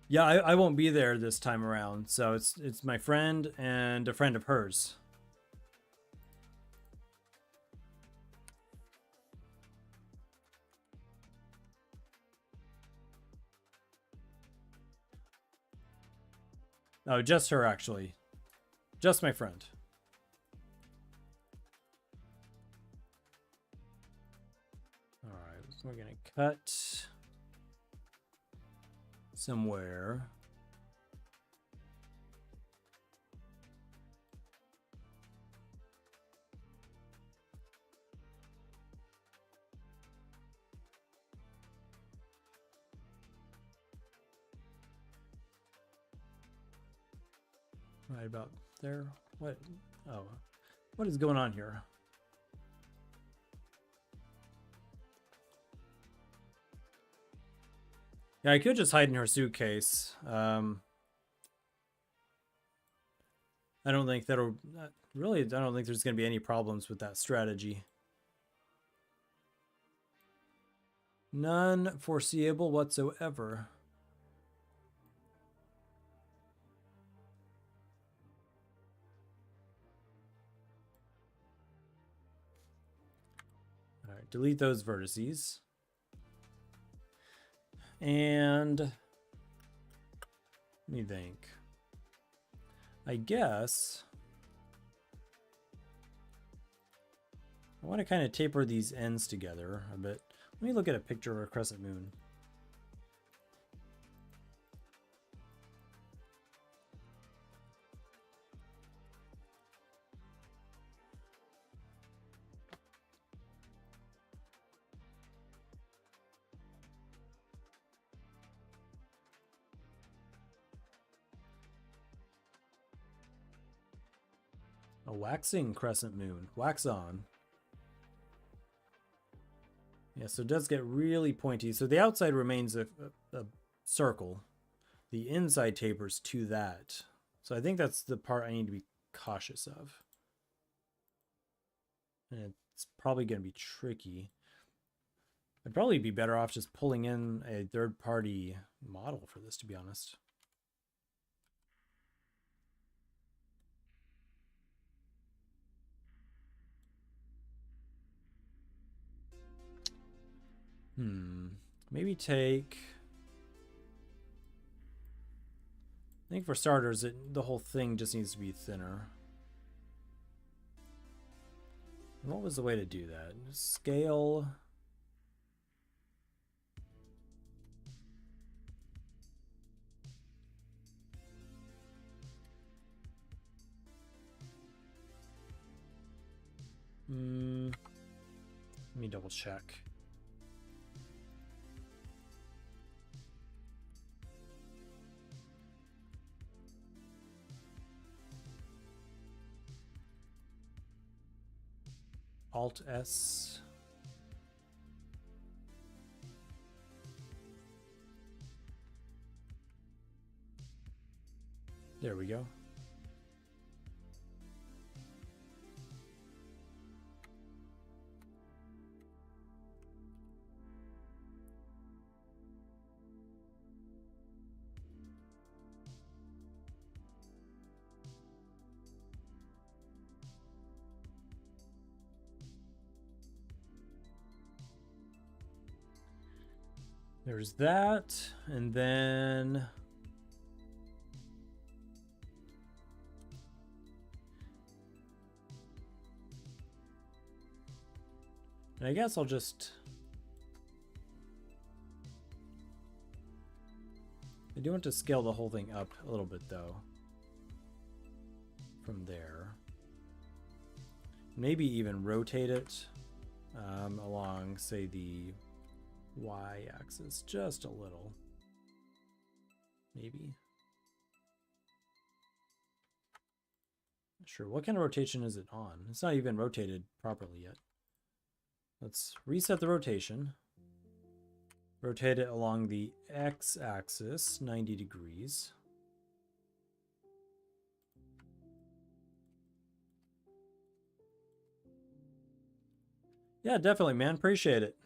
Yeah, I won't be there this time around, so it's my friend and a friend of hers. Oh, just her actually. Just my friend. All right, so we're gonna cut somewhere. Right about there. What? Oh, What is going on here? Yeah, I could just hide in her suitcase. I don't think that'll... Really, I don't think there's going to be any problems with that strategy. None foreseeable whatsoever. All right, delete those vertices. And let me think. I guess I want to kind of taper these ends together a bit. Let me look at a picture of a crescent moon. A waxing crescent moon. Wax on. Yeah, so it does get really pointy. So the outside remains a circle. The inside tapers to that. So I think that's the part I need to be cautious of. And it's probably going to be tricky. I'd probably be better off just pulling in a third-party model for this, to be honest. Maybe take... I think for starters, the whole thing just needs to be thinner. And what was the way to do that? Scale... Let me double check. Alt S. There we go. There's that, and then I guess I'll just I do want to scale the whole thing up a little bit though from there. Maybe even rotate it along, say, the y-axis just a little. Maybe. Sure, what kind of rotation is it on? It's not even rotated properly yet. Let's reset the rotation. Rotate it along the x-axis, 90 degrees. Yeah, definitely, man. Appreciate it.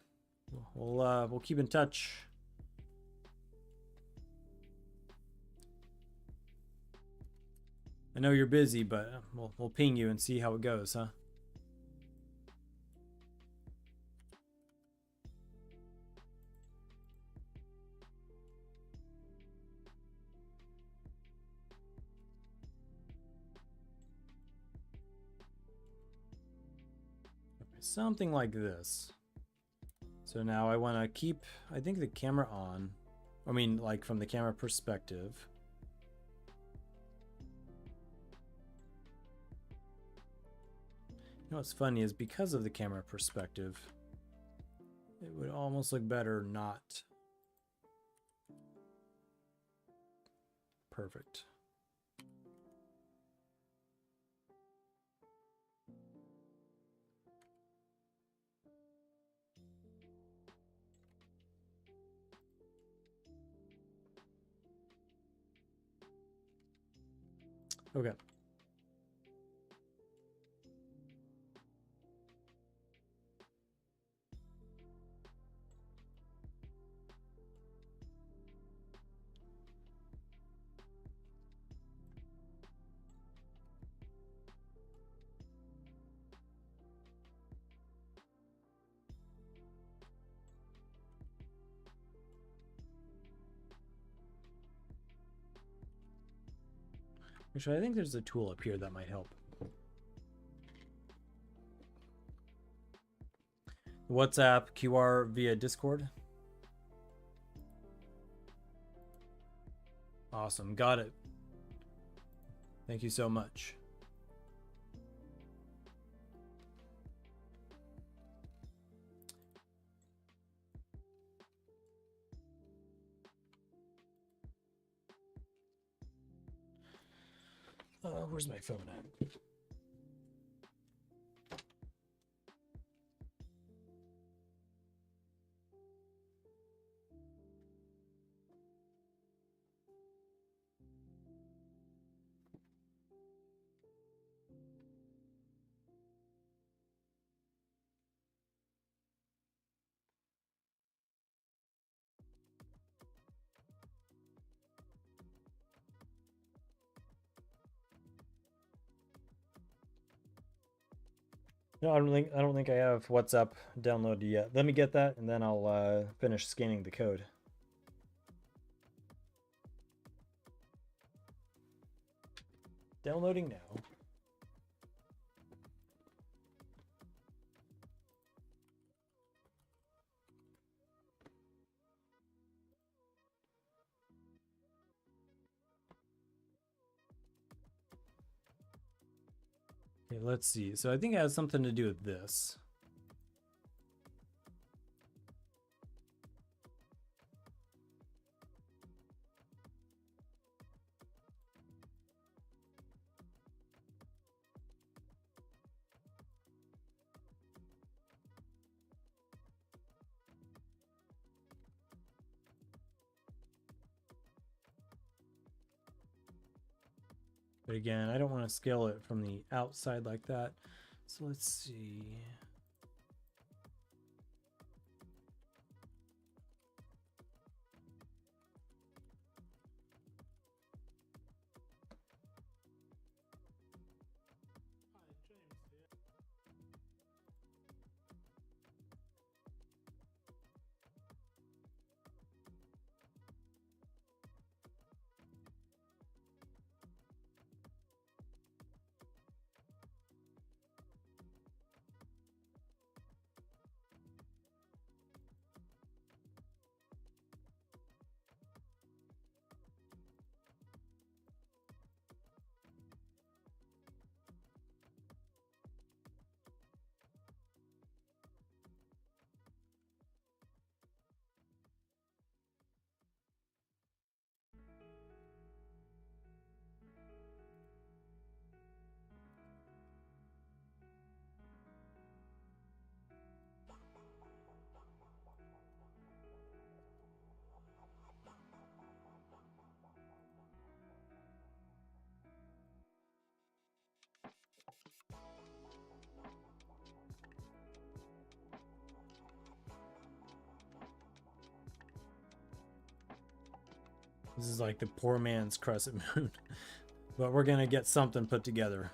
We'll keep in touch. I know you're busy, but we'll ping you and see how it goes, huh? Something like this. So now I want to keep, I think, the camera on. I mean, like from the camera perspective. You know what's funny is because of the camera perspective, it would almost look better not. Perfect. Okay. Actually, I think there's a tool up here that might help. WhatsApp QR via Discord. Awesome, got it. Thank you so much. Where's my phone at? No, I don't think I have WhatsApp downloaded yet. Let me get that, and then I'll finish scanning the code. Downloading now. Okay, let's see. So I think it has something to do with this. But again, I don't want to scale it from the outside like that. So let's see. This is like the poor man's crescent moon. But we're going to get something put together.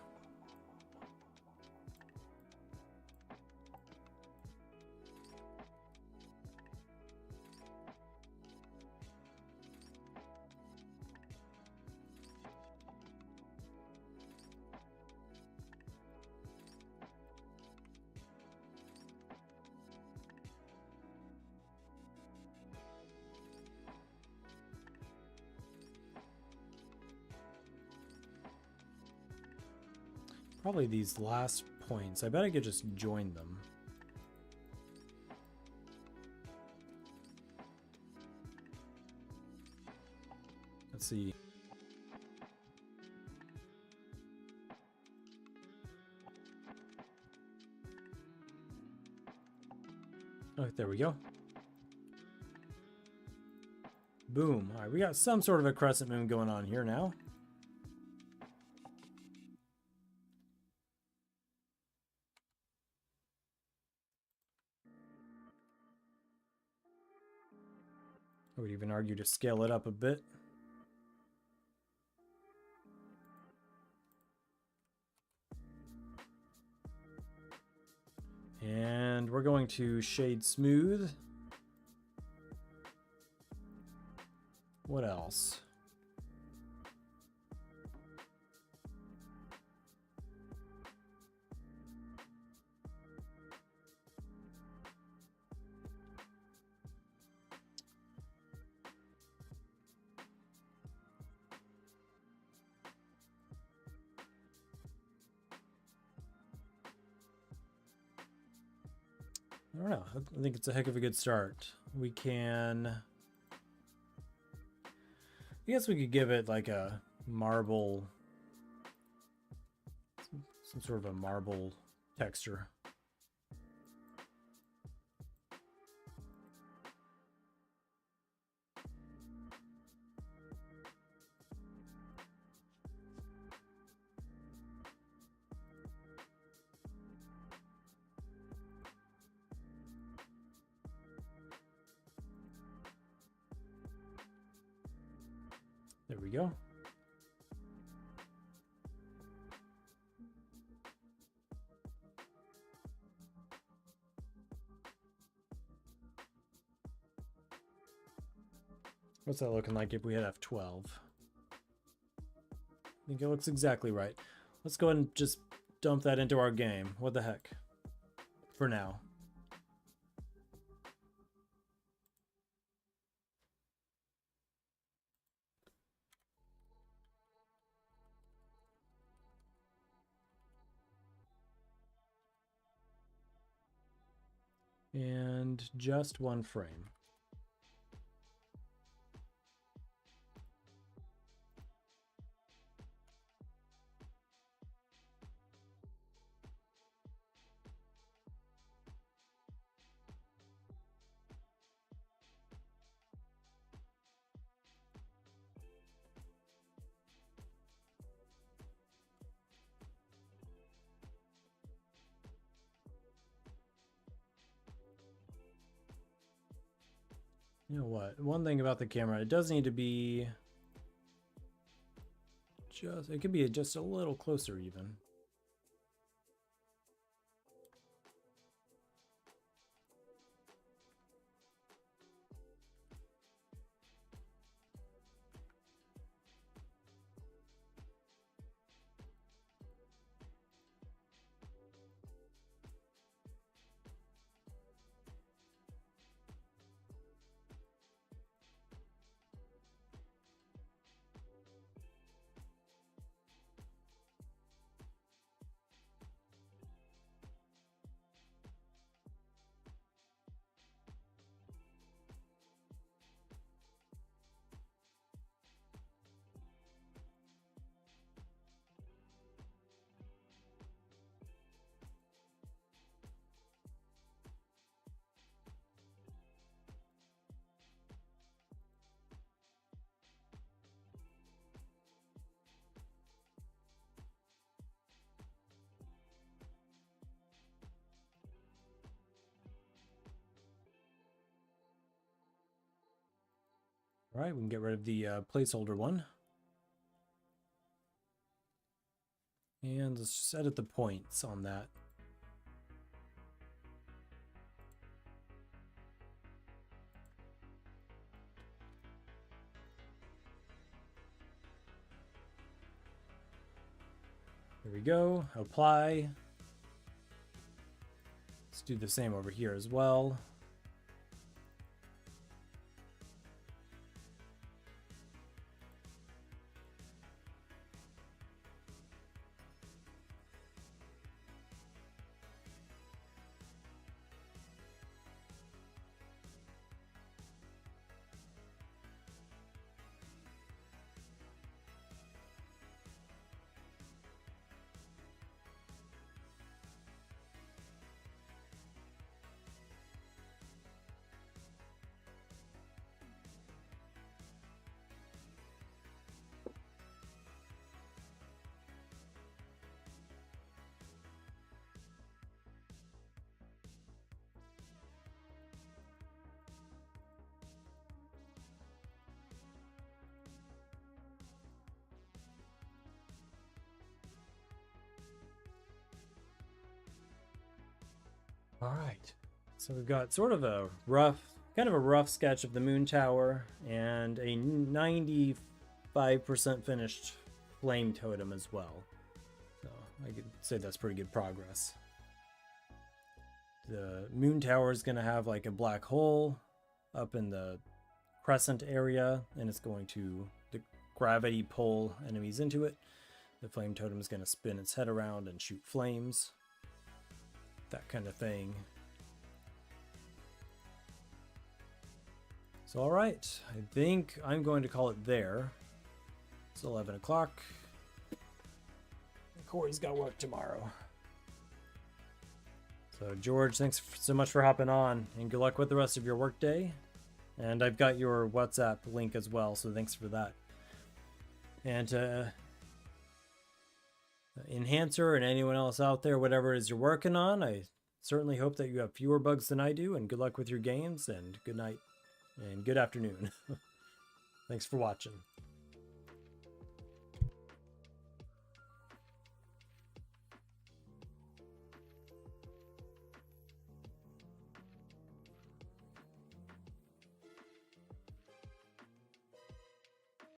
Probably these last points. I bet I could just join them. Let's see. Oh, there we go. Boom. All right, we got some sort of a crescent moon going on here now. would even argue to scale it up a bit. And we're going to shade smooth. What else? I don't know. I think it's a heck of a good start. We can... I guess we could give it like a marble... some sort of a marble texture. There we go. What's that looking like if we hit F12? I think it looks exactly right. Let's go ahead and just dump that into our game. What the heck? For now. And just one frame. You know what? One thing about the camera, it does need to be just, it could be just a little closer even. All right, we can get rid of the placeholder one. And let's just edit the points on that. There we go. Apply. Let's do the same over here as well. All right. So we've got sort of a rough sketch of the moon tower and a 95% finished flame totem as well. So I could say that's pretty good progress. The moon tower is going to have like a black hole up in the crescent area, and it's going to the gravity pull enemies into it. The flame totem is going to spin its head around and shoot flames. That kind of thing. So alright, I think I'm going to call it there. It's 11 o'clock. Corey's got work tomorrow. So George, thanks so much for hopping on, and good luck with the rest of your workday. And I've got your WhatsApp link as well, so thanks for that. And Enhancer and anyone else out there, whatever it is you're working on, I certainly hope that you have fewer bugs than I do, and good luck with your games, and good night and good afternoon. Thanks for watching.